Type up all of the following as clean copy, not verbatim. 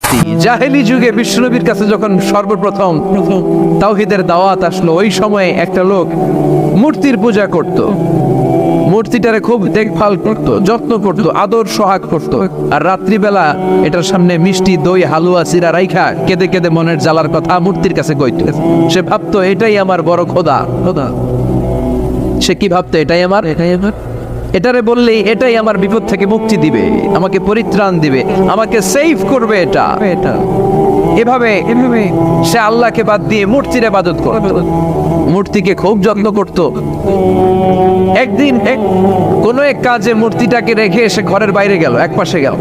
মূর্তি। জাহেলি যুগে বিষ্ণুনবীর কাছে যখন সর্বপ্রথম তাওহীদের দাওয়াত আসলো, ওই সময়ে একটা লোক মূর্তির পূজা করত, মূর্তিটারে খুব দেখভাল করত, যত্ন করত, আদর সোহাগ করত। আর রাত্রিবেলা এটার সামনে মিষ্টি দই হালুয়া চিরা রাইখা কেঁদে কেঁদে মনের জ্বালার কথা মূর্তির কাছে কইত। সে ভাবতো এটাই আমার বড় খোদা। সে কি ভাবতো? এটাই আমার এটারে বললেই এটাই আমার বিপদ থেকে মুক্তি দিবে, আমাকে পরিত্রাণ দিবে, আমাকে সেভ করবে। এটা এভাবে সে আল্লাহকে বাদ দিয়ে মূর্তির ইবাদত করত, মূর্তিকে খুব যত্ন করত। একদিন কোনো এক কাজে মূর্তিটাকে রেখে এসে ঘরের বাইরে গেল, এক পাশে গেল।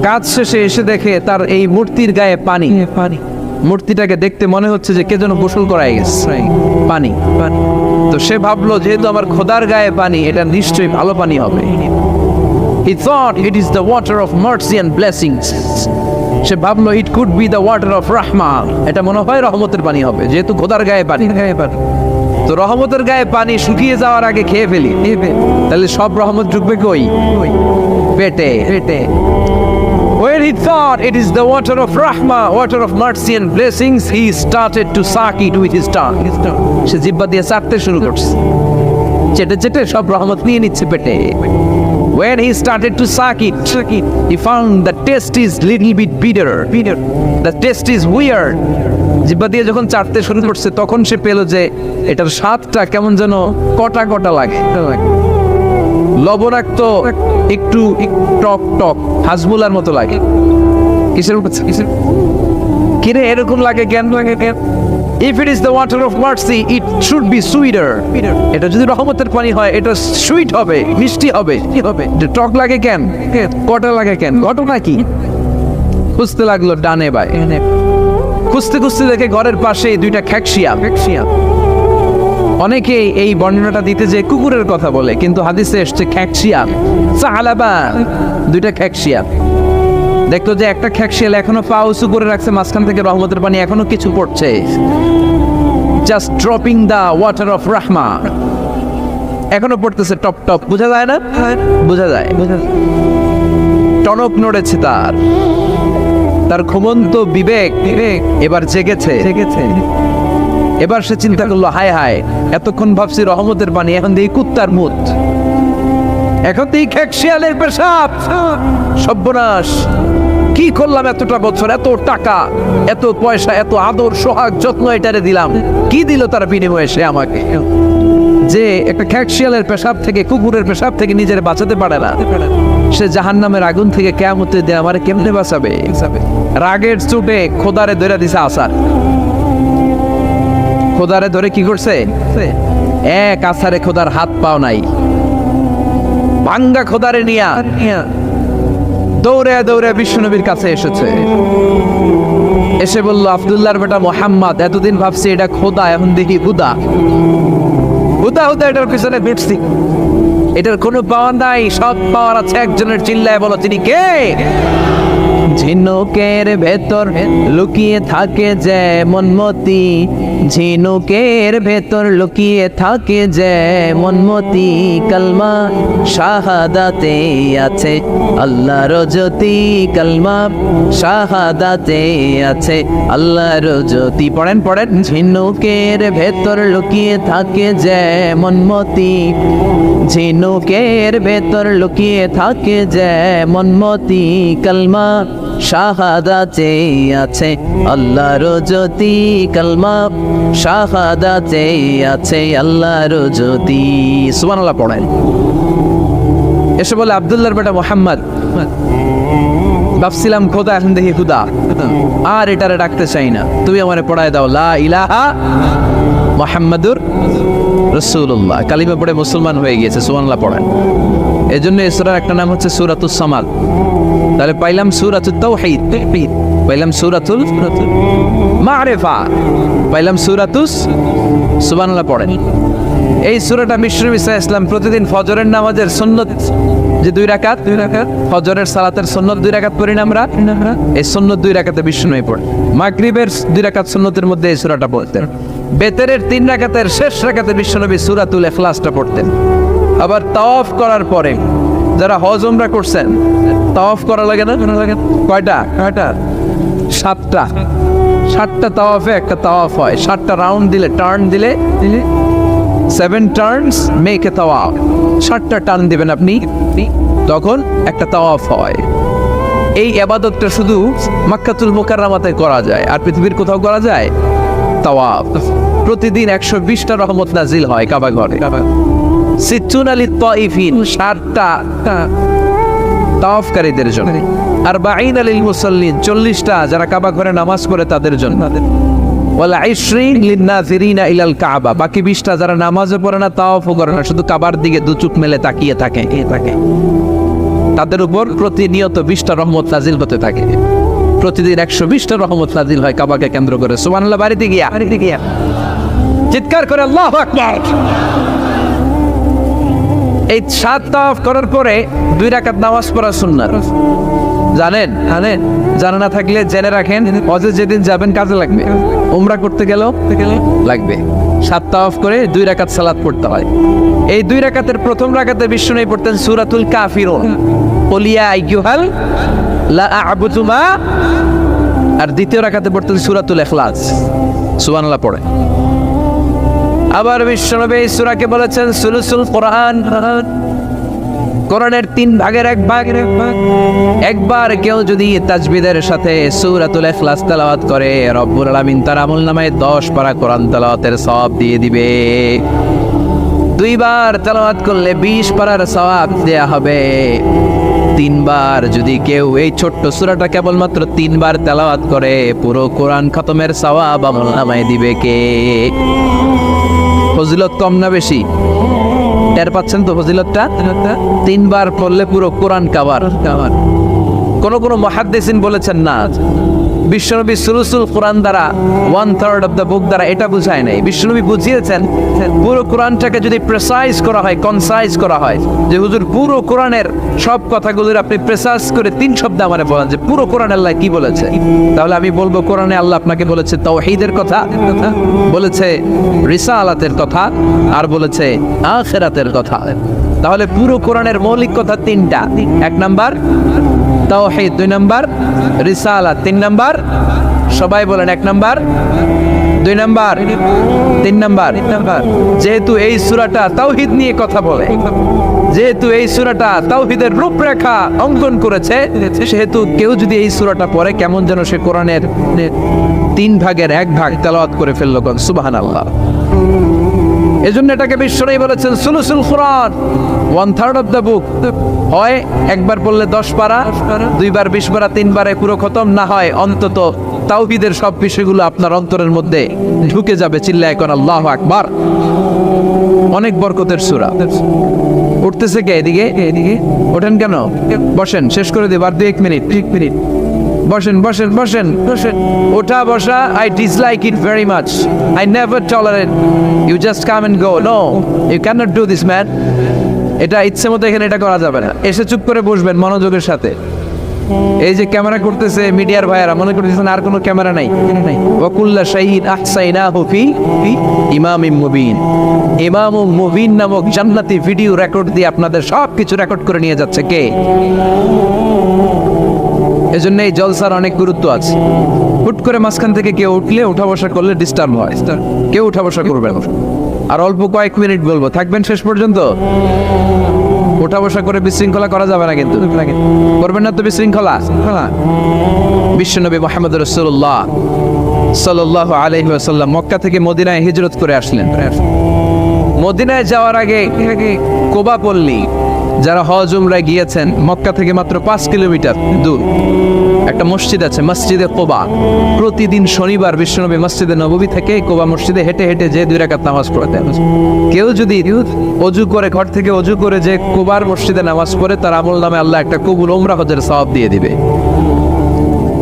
কাজ শেষে এসে দেখে তার এই মূর্তির গায়ে পানি। মূর্তিটাকে দেখতে মনে হচ্ছে যে কে যেন গোসল করায় গেছে, পানি। তো সে ভাবলো যেহেতু আমার খোদার গায়ে পানি, এটা নিশ্চয়ই ভালো পানি হবে। He thought it is the water of mercy and blessings. সে ভাবলো it could be the water of rahmah. এটা মনে হয় রহমতের পানি হবে, যেহেতু খোদার গায়ে পানি। তো রহমতের গায়ে পানি শুকিয়ে যাওয়ার আগে খেয়ে ফেলি, তাহলে সব রহমত ঢুকবে কই? পেটে। When he thought it is the water of rahmah, water of mercy and blessings, he started to suck it with his tongue. সে জিহ্বা দিয়ে চাটতে শুরু করছে, চেটে চেটে সব রহমত নিয়ে নিচ্ছে পেটে। When he started to suck it, he found the taste is little bit bitter. The taste is weird. জিহ্বা দিয়ে যখন চাটতে শুরু করছে, তখন সে পেল যে এটার স্বাদটা কেমন যেন কটা কটা লাগে, লবণাক্ত, একটু টক টক, হাজমুলার মতো লাগে। কিসের কিরে এরকম লাগে কেন? If it is the water of mercy, it should be sweeter. এটা যদি রহমতের পানি হয়, এটা সুইট হবে, মিষ্টি হবে। কি হবে? টক লাগে কেন? কটা লাগে কেন? ঘটনা কি? খুঁজতে লাগলো ডানে বাই, খুঁজতে খুঁজতে দেখে ঘরের পাশে দুইটা খ্যাকশিয়া। অনেকে এই বর্ণনাটা দিতে যে কুকুরের কথা বলে, কিন্তু হাদিসে এসছে খ্যাকশিয়া, সাহালাবা, দুইটা খ্যাকশিয়া। দেখতো যে একটা খ্যাকশিয়াল এখনো পা উঁচু করে রাখছে, মাঝখান থেকে রহমতের পানি এখনো কিছু পড়ছে, just dropping the water of রাহমা, এখনো পড়তেছে টপ টপ। বোঝা যায় না? বোঝা যায়। টনক নড়েছে তার ঘুমন্ত বিবেক এবার জেগেছে। এবার সে চিন্তা করলো, হায় হায়, এতক্ষণ ভাবছি রহমতের পানি, এখন দেখি কুত্তার মুত, এখন দেখি খ্যাকশিয়ালের পেশাব। সর্বনাশ, কি করলাম? এতটা বছর, এত টাকা, এত পয়সা, এত আদর সোহাগ যত্ন এটারে দিলাম, কি দিল তার বিনিময়ে সে আমাকে? যে একটা খ্যাকশিয়ালের পেশাব থেকে, কুকুরের পেশাব থেকে নিজের বাঁচাতে পারে না, সে জাহান্নামের আগুন থেকে কিয়ামতের দিন আমারে কেমনে বাঁচাবে? রাগের চোটে খোদারে ধরে দিছে আসার। খোদারে ধরে কি করছে? এক আসারে খোদার হাত পাও নাই, ভাঙ্গা খোদারে নিয়া দৌড়ে দৌড়ে বিশ্বনবীর কাছে এসেছে। এসে বলল, আব্দুল্লাহর বেটা মোহাম্মদ, এতদিন ভাবছি এটা খোদা, এখন দেখি হুদা। এটার পিছনে ঘুরছি, এটার কোনো পাওয়ার নাই, সব পাওয়ার আছে একজনের। চিল্লায় বলো, তিনি কে? ঝিনুকের ভেতর লুকিয়ে থাকে যেমন মতি, ঝিনুকের ভেতর লুকিয়ে থাকে যেমন মতি, কালমা শাহাদাতে আছে আল্লাহর জ্যোতি, কালমা শাহাদাতে আছে আল্লাহর জ্যোতি। পড়েন। ঝিনুকের ভেতর লুকিয়ে থাকে যেমন মতি, ঝিনুকের ভেতর লুকিয়ে থাকে যেমন মতি, কালমা শাহাদাতে আছে আল্লাহর জ্যোতি, কালমা শাহাদাতে আছে আল্লাহর জ্যোতি। সুবহানাল্লাহ পড়েন। এসে বলে, আব্দুল্লাহর বেটা মোহাম্মদ, ভাবছিলাম খোদা, এখন দেখি খুদা, আর এটারে ডাকতে চাই না, তুমি আমারে পড়ায় দাও লা ইলাহা মুহাম্মাদুর রাসূলুল্লাহ। কালিমা পড়ে মুসলমান হয়ে গিয়েছে। সুবহানাল্লাহ পড়েন। এজন্য এই সূরার একটা নাম হচ্ছে সূরাতুস সামাদ। তাহলে পাইলাম সূরাতুত তাওহীদ, পাইলাম সূরাতুল মারিফা, পাইলাম সূরাতুস। সুবহানাল্লাহ পড়েন। এই সূরাটা বিশ্বনবী সাল্লাল্লাহু আলাইহি ওয়াসাল্লাম প্রতিদিন ফজরের নামাজের সুন্নত যে 2 রাকাত, ফজরের সালাতের সুন্নত 2 রাকাত পড়ি না আমরা, এই সুন্নত 2 রাকাতে বিশ্বনবী পড়েন। মাগরিবের 2 রাকাত সুন্নতের মধ্যে এই সূরাটা পড়তেন। বেতেরের 3 রাকাতের শেষ রাকাতে বিশ্বনবী সূরাতুল ইখলাসটা পড়তেন। আবার তাওয়াফ করার পরে যারা হজ উমরা করছেন তাওয়াফ করা লাগে না? কয়টা? 7টা তাওয়াফে একটা তাওয়াফ হয়। 7টা রাউন্ড দিলে, টার্ন দিলে 7 টার্নস মেক এ তাওয়াফ। 7টা টার্ন দিবেন আপনি, তখন একটা তাওয়াফ হয়। এই ইবাদতটা শুধু মক্কাতুল মুকাররমাতে করা যায়, আর পৃথিবীর কোথাও করা যায়? তাওয়াফ। প্রতিদিন 120টা রহমত নাজিল হয় কাবা ঘরে। 60 লিত তাইফিন, 60টা তাওয়াফকারীদের জন্য। 40 লিল মুসাল্লিন, 40টা যারা কাবা ঘরে নামাজ পড়ে তাদের জন্য। ওয়াল 20 লিন নাযিরিনা ইলাল কাবা, বাকি 20টা যারা নামাজও পড়ে না, তাওয়াফও করে না, শুধু কাবার দিকে দু চোখ মেলে তাকিয়ে থাকে, তাদের উপর প্রতিনিয়ত 20টা রহমত নাজিল হতে থাকে। প্রতিদিন 120টা রহমত নাজিল হয় কাবাকে কেন্দ্র করে। সুবহানাল্লাহ। বাড়িতে গিয়া চিৎকার করে আল্লাহু আকবার। এই 7 তাওয়াফ করার পরে 2 রাকাত নামাজ পড়া সুন্নাত। জানেন? জানা না থাকলে জেনে রাখেন, হজে যেদিন যাবেন কাজে লাগবে, উমরা করতে গেলেও লাগবে। 7 তাওয়াফ করে 2 রাকাত সালাত পড়তে হয়। এই 2 রাকাতের প্রথম রাকাতে বিশ্বনবী পড়তেন সূরাতুল কাফিরুন, কুল ইয়া আইয়ুহাল লা আ'বুদু মা, আর দ্বিতীয় রাকাতে পড়তেন সূরাতুল ইখলাস। সুবহানাল্লাহ পড়ে। আবার বিশ্বনবী এই সূরাকে বলেছেন সুলুসুল কোরআন, কোরআনের 3 ভাগের 1 ভাগ। একবার কেউ যদি তাজবিদের সাথে সূরাতুল ইখলাস তেলাওয়াত করে, রব্বুল আলামিন তার আমলনামায় 10 পারা কোরআন তেলাওয়াতের সওয়াব দিয়ে দিবে। 2 বার তেলাওয়াত করলে 20 পারার সওয়াব দেয়া হবে। 3 বার যদি কেউ এই ছোট্ট সূরাটা কেবলমাত্র 3 বার তেলাওয়াত করে, পুরো কোরআন খতমের সওয়াব আমলনামায় দিবে কে? ফজিলত কম না বেশি? টের পাচ্ছেন তো ফজিলতটা? 3 বার পড়লে পুরো কোরআন কাভার। কোন মুহাদ্দিসিন বলেছেন না, বিশ্বনবী সুলুসুল কোরআন দ্বারা 1/3 অফ দ্য বুক দ্বারা এটা বুঝায় নাই। বিশ্বনবী বুঝিয়েছেন পুরো কোরআনটাকে যদি প্রেসাইজ করা হয়, কনসাইজ করা হয়, যে হুজুর পুরো কোরআনের সব কথাগুলোর আপনি প্রেসাইজ করে 3 শব্দে আমারে বলেন যে পুরো কোরআন আল্লাহ কি বলেছে, তাহলে আমি বলবো কোরআনে আল্লাহ আপনাকে বলেছে তাওহীদের কথা, বলেছে রিসালাতের কথা, আর বলেছে আখিরাতের কথা। তাহলে পুরো কোরআনের মৌলিক কথা 3টা। 1 নাম্বার তাওহীদ, 2 নাম্বার রিসালাত, 3 নাম্বার সবাই বলেন 1 নাম্বার, 2 নাম্বার, 3 নাম্বার। যেহেতু এই সূরাটা তাওহীদ নিয়ে কথা বলে, যেহেতু এই সূরাটা তাওহীদের রূপরেখা অঙ্কন করেছে, সেহেতু কেউ যদি এই সূরাটা পড়ে কেমন যেন সে কোরআনের 3 ভাগের 1 ভাগ তেলাওয়াত করে ফেলল। সুবহানাল্লাহ। এজন্য এটাকে বিশ্বনবী বলেছেন সুলুসুল কোরআন, 1/3 অফ দ্য বুক। হয় একবার পড়লে 10 পারা, 2 বার 20 পারা, 3 বারে পুরো খতম, না হয় অন্তত তাওহীদের সব বিষয়গুলো আপনার অন্তরের মধ্যে ঢুকে যাবে। চিল্লায় কোন আল্লাহু আকবার। অনেক বরকতের সূরা। উঠতেছে কে? এদিকে ওঠেন কেন? বসেন, শেষ করে দিই, আর 1 মিনিট। বসেন। ওঠা বসা, I dislike it very much. I never tolerate you just come and go. No, you cannot do this, man. এটা ইচ্ছে মতো এখানে এটা করা যাবে না। এসে চুপ করে বসবেন মনোযোগের সাথে। এই যে ক্যামেরা করতেছে মিডিয়ার ভাইয়েরা মনে করতেছেন আর কোনো ক্যামেরা নাই। ওয়া কুল্লা শাইইন আহসাইনাহু ফি ইমামিম মুবিন। ইমামুম মুবিন নামক জান্নাতি ভিডিও রেকর্ড দিয়ে আপনাদের সবকিছু রেকর্ড করে নিয়ে যাচ্ছে কে? এজন্য এই জলসার অনেক গুরুত্ব আছে। হুট করে মাঝখান থেকে কেউ উঠলে, উঠা বসা করলে ডিস্টার্ব হয়। কেউ উঠা বসা করবেন। আর অল্প কয়েক মিনিট বলবো, থাকবেন শেষ পর্যন্ত। উঠা বসা করে বিশৃঙ্খলা করা যাবে না, কিন্তু করবেন না তো বিশৃঙ্খলা। বিশ্বনবী মুহাম্মদ রাসূলুল্লাহ সাল্লাল্লাহু আলাইহি ওয়াসাল্লাম মক্কা থেকে মদিনায় হিজরত করে আসলেন। মদিনায় যাওয়ার আগে কোবা পল্লী, যারা হজ উমরায় গিয়েছেন, মক্কা থেকে মাত্র 5 কিলোমিটার দূর একটা মসজিদ আছে, মসজিদে কোবা। প্রতিদিন শনিবার বিশ্বনবী মসজিদে নববী থেকে কোবা মসজিদে হেঁটে হেঁটে যে 2 রাকাত নামাজ পড়তেন। কেউ যদি অজু করে, ঘর থেকে অজু করে যে কোবার মসজিদে নামাজ পড়ে, তার আমল নামে আল্লাহ একটা কবুল উমরা হজের সওয়াব দিয়ে দিবে।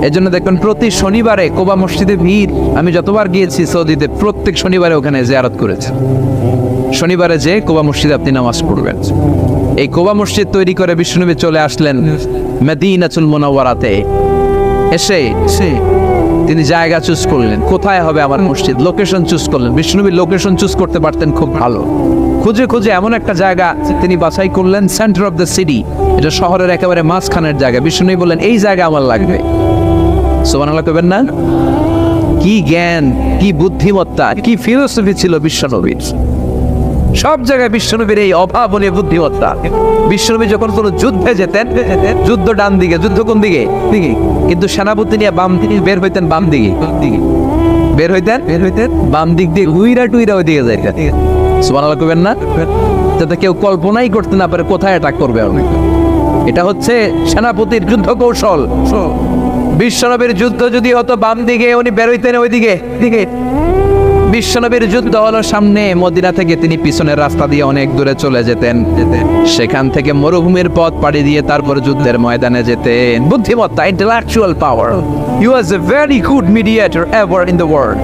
এজন্য দেখবেন প্রতি শনিবারে কোবা মসজিদে ভিড়। আমি যতবার গিয়েছি সৌদিতে, প্রত্যেক শনিবারে ওখানে জিয়ারত করেছি। শনিবারে যে কোবা মসজিদে আপনি নামাজ পড়বেন। এই কোবা মসজিদ তৈরি করে বিশ্বনবী চলে আসলেন মদিনাতুল মুনাওয়ারাতে। এসে তিনি জায়গা চুজ করলেন, কোথায় হবে আমার মসজিদ, লোকেশন চুজ করলেন। বিশ্বনবী লোকেশন চুজ করতে পারতেন খুব ভালো। খুঁজে খুঁজে এমন একটা জায়গা তিনি বাছাই করলেন, সেন্টার অফ দ্য সিটি, এটা শহরের একেবারে মাঝখানের জায়গা। বিষ্ণু বললেন এই জায়গা আমার লাগবে। সুবহানাল্লাহ কইবেন না? কি জ্ঞান, কি বুদ্ধিমত্তা, কি ফিলোসফি ছিল বিশ্বনবীর। সব জায়গায় বিশ্বনবীর এই অভাবনীয় বুদ্ধিমত্তা। বিশ্বনবী যখন কোনো যুদ্ধে যেতেন, যুদ্ধ ডান দিকে, যুদ্ধ কোন দিকে? কিন্তু সেনাপতি নিয়ে বাম দিকে বের হইতেন, বাম দিকে বের হইতেন বাম দিক দিয়ে উইরা টুইরা ওই দিকে যায়। সুবহানাল্লাহ কইবেন না? যাতে কেউ কল্পনাই করতে না পারে কোথায় অ্যাটাক করবে। এটা হচ্ছে সেনাপতির যুদ্ধ কৌশল। বিশ্বনবীর যুদ্ধ যদি হতো বাম দিকে, উনি বের হইতেন ওই দিকে। বিশ্বনবীর যুদ্ধ হলো সামনে, মদিনা থেকে তিনি পিছনের রাস্তা দিয়ে অনেক দূরে চলে যেতেন। সেখান থেকে মরুভূমির পথ পাড়ি দিয়ে তারপর যুদ্ধের ময়দানে যেতেন। বুদ্ধিমত্তা, intellectual power. He was a very good mediator ever in the world.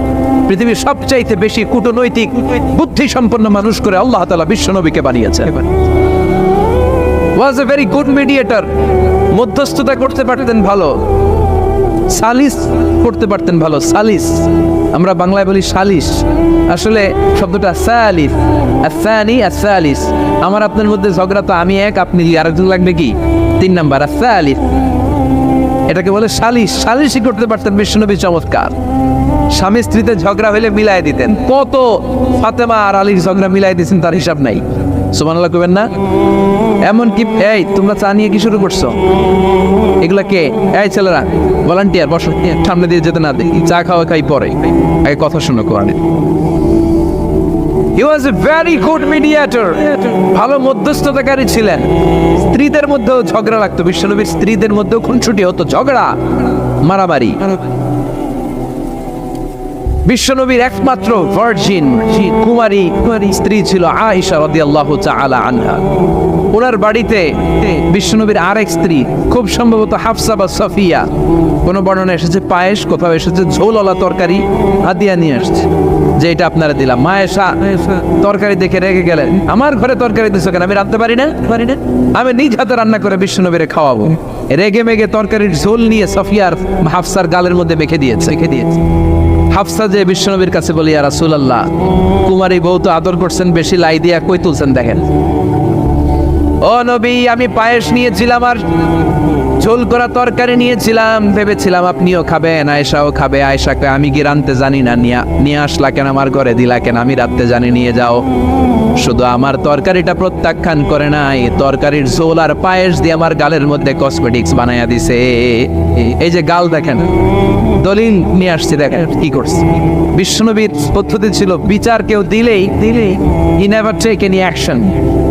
পৃথিবীর সবচাইতে বেশি কূটনৈতিক বুদ্ধি সম্পন্ন মানুষ করে আল্লাহ তাআলা বিশ্বনবীকে বানিয়েছেন। ওয়াজ এ ভেরি গুড মিডিয়েটর। মধ্যস্থতা করতে পারতেন ভালো, সালিস করতে পারতেন ভালো। সালিস আমরা বাংলায় বলি সালিস, আসলে শব্দটা সালিস, আসানি আসালিস। আমার আপনার মধ্যে ঝগড়া, তো আমি এক, আপনি আরেকজন, লাগবে কি 3 নাম্বার, আসালিস। এটাকে বলে সালিস। সালিসই করতে পারতেন বিশ্বনবী, চমৎকার। স্বামী স্ত্রীতে ঝগড়া হইলে মিলাই দিতেন। কত ফাতেমা আর আলীর ঝগড়া মিলাই দিয়েছেন তার হিসাব নাই। সুবহানাল্লাহ কইবেন না? এমন কি, এই তোমরা চা নিয়ে কি শুরু করছো? এগুলা কে? এই ছেলেরা ভলান্টিয়ার, বসো, সামনে দিয়ে যেতে না দেখি, চা খাওয়া খাই পরে, আগে কথা শুনো কোরআনে। He was a very good mediator. ভালো মধ্যস্থতাকারী ছিলেন। স্ত্রীদের মধ্যেও ঝগড়া লাগতো, বিশ্বনবীর স্ত্রীদের মধ্যেও খুনসুটি হতো, ঝগড়া মারামারি। বিশ্বনবীর একমাত্র ভার্জিন কুমারী স্ত্রী ছিল আয়েশা রাদিয়াল্লাহু তাআলা আনহা। ওনার বাড়িতে বিশ্বনবীর আরেক স্ত্রী, খুব সম্ভবত হাফসা বা সাফিয়া, কোন বর্ণনা এসেছে পায়েস, কোথাও এসেছে ঝোলওয়ালা তরকারি হাদিয়া নিয়ে আসছে, যে এটা আপনারা দিলাম। মা আয়েশা তরকারি দেখে রেগে গেলেন, আমার ঘরে তরকারি দিছো কেন? আমি রাঁধতে পারি না? আমি নিজ হাতে রান্না করে বিশ্বনবীরে খাওয়াবো। রেগে মেগে তরকারির ঝোল নিয়ে সাফিয়ার হাফসার গালের মধ্যে মেখে দিয়েছে। হাফসা যে বিশ্বনবীর কাছে বলি, ইয়া রাসূলুল্লাহ, কুমারী বউ তো আদর করছেন বেশি, লাই দিয়া কই তুলছেন দেখেন। ও নবী, আমি পায়েস নিয়েছিলাম আর ঝোল করা তরকারি নিয়েছিলাম, ভেবেছিলাম আপনিও খাবেন, আয়েশাও খাবে। আয়েশাকে আমি কি রাঁধতে জানি না, নিয়ে আসলা কেন আমার ঘরে, দিলা কেন? আমি রাঁধতে জানি, নিয়ে যাও। শুধু আমার তরকারিটা প্রত্যাখ্যান করে নাই, তরকারির ঝোল আর পায়েস দিয়ে আমার গালের মধ্যে কসমেটিক্স বানাইয়া দিছে। এই যে গাল দেখেন, দলিল নিয়ে আসছে, দেখেন কি করছে। বিশ্বনবীর পদ্ধতি ছিল, বিচার কেউ দিলেই he never take any action,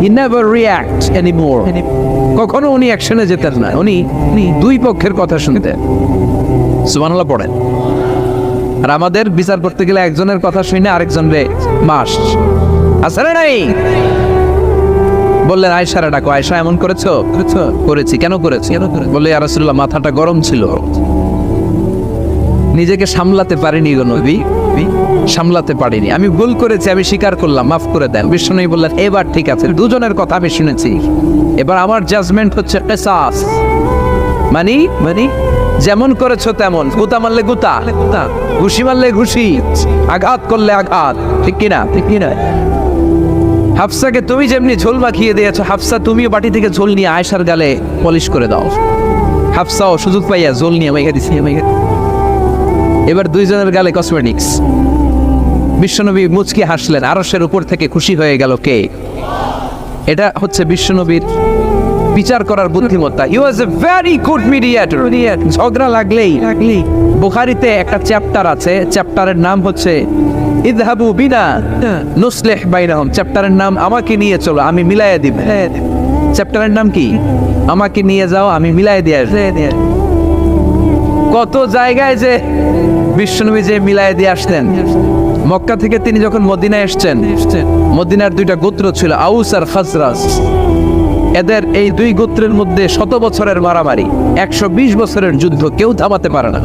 he never react anymore। কখনো উনি অ্যাকশনে যেতেন না, উনি দুই পক্ষের কথা শুনতেন। সুবহানাল্লাহ পড়েন। আর আমাদের বিচার করতে গেলে একজনের কথা শুনে আরেকজনরে মাস আসলে নাই। বললেন আয়েশারে ডাকো, আয়েশা এমন করেছো? করেছি। কেন করেছি? বলে ইয়া রাসূলুল্লাহ, মাথাটা গরম ছিল, নিজেকে সামলাতে পারিনি গো নবী, সামলাতে পারিনি, আমি ভুল করেছি, আমি স্বীকার করলাম, মাফ করে দেন। বিশ্বনবী বললেন, এবার ঠিক আছে, দুজনের কথা আমি শুনেছি, এবার আমার জাজমেন্ট হচ্ছে কিসাস, মানে যেমন করেছো তেমন, গুতা মারলে গুতা, ঘুষি মারলে ঘুষি, আঘাত করলে আঘাত, ঠিক কিনা? হাফসাকে তুমি যেমনি ঝোল মাখিয়ে দিয়েছো, হাফসা তুমিও বাটি থেকে ঝোল নিয়ে আয়েশার গালে পলিশ করে দাও। হাফসাও সুযোগ পাইয়া ঝোল নিয়ে মেখে দিছি। এবার দুইজনের গালে কসমেটিক্স। বিশ্বনবী মুচকি হাসলেন, আরশের উপর থেকে খুশি হয়ে গেল কে? এটা হচ্ছে বিশ্বনবীর বিচার করার বুদ্ধিমত্তা। হি ওয়াজ এ ভেরি গুড মিডিয়েটর। ঝগড়া লাগলেই, বুখারীতে একটা চ্যাপ্টার আছে, চ্যাপ্টারের নাম হচ্ছে ইযহাবু বিনা নুসলিহ বাইনাহুম। চ্যাপ্টারের নাম আমাকে নিয়ে চলো, আমি মিলাইয়া দিব। চ্যাপ্টারের নাম কি? আমাকে নিয়ে যাও, আমি মিলাইয়া দিয়ে আসবো। কত জায়গায় যে বিশ্বনবী যে মিলাইয়া দিয়ে আসতেন। মক্কা থেকে তিনি যখন মদিনায় এসেছেন, মদিনার দুইটা গোত্র ছিল, আউস আর খাজরাজ। এদের এই দুই গোত্রের মধ্যে 100 বছরের মারামারি, 120 বছরের যুদ্ধ, কেউ থামাতে পারে না।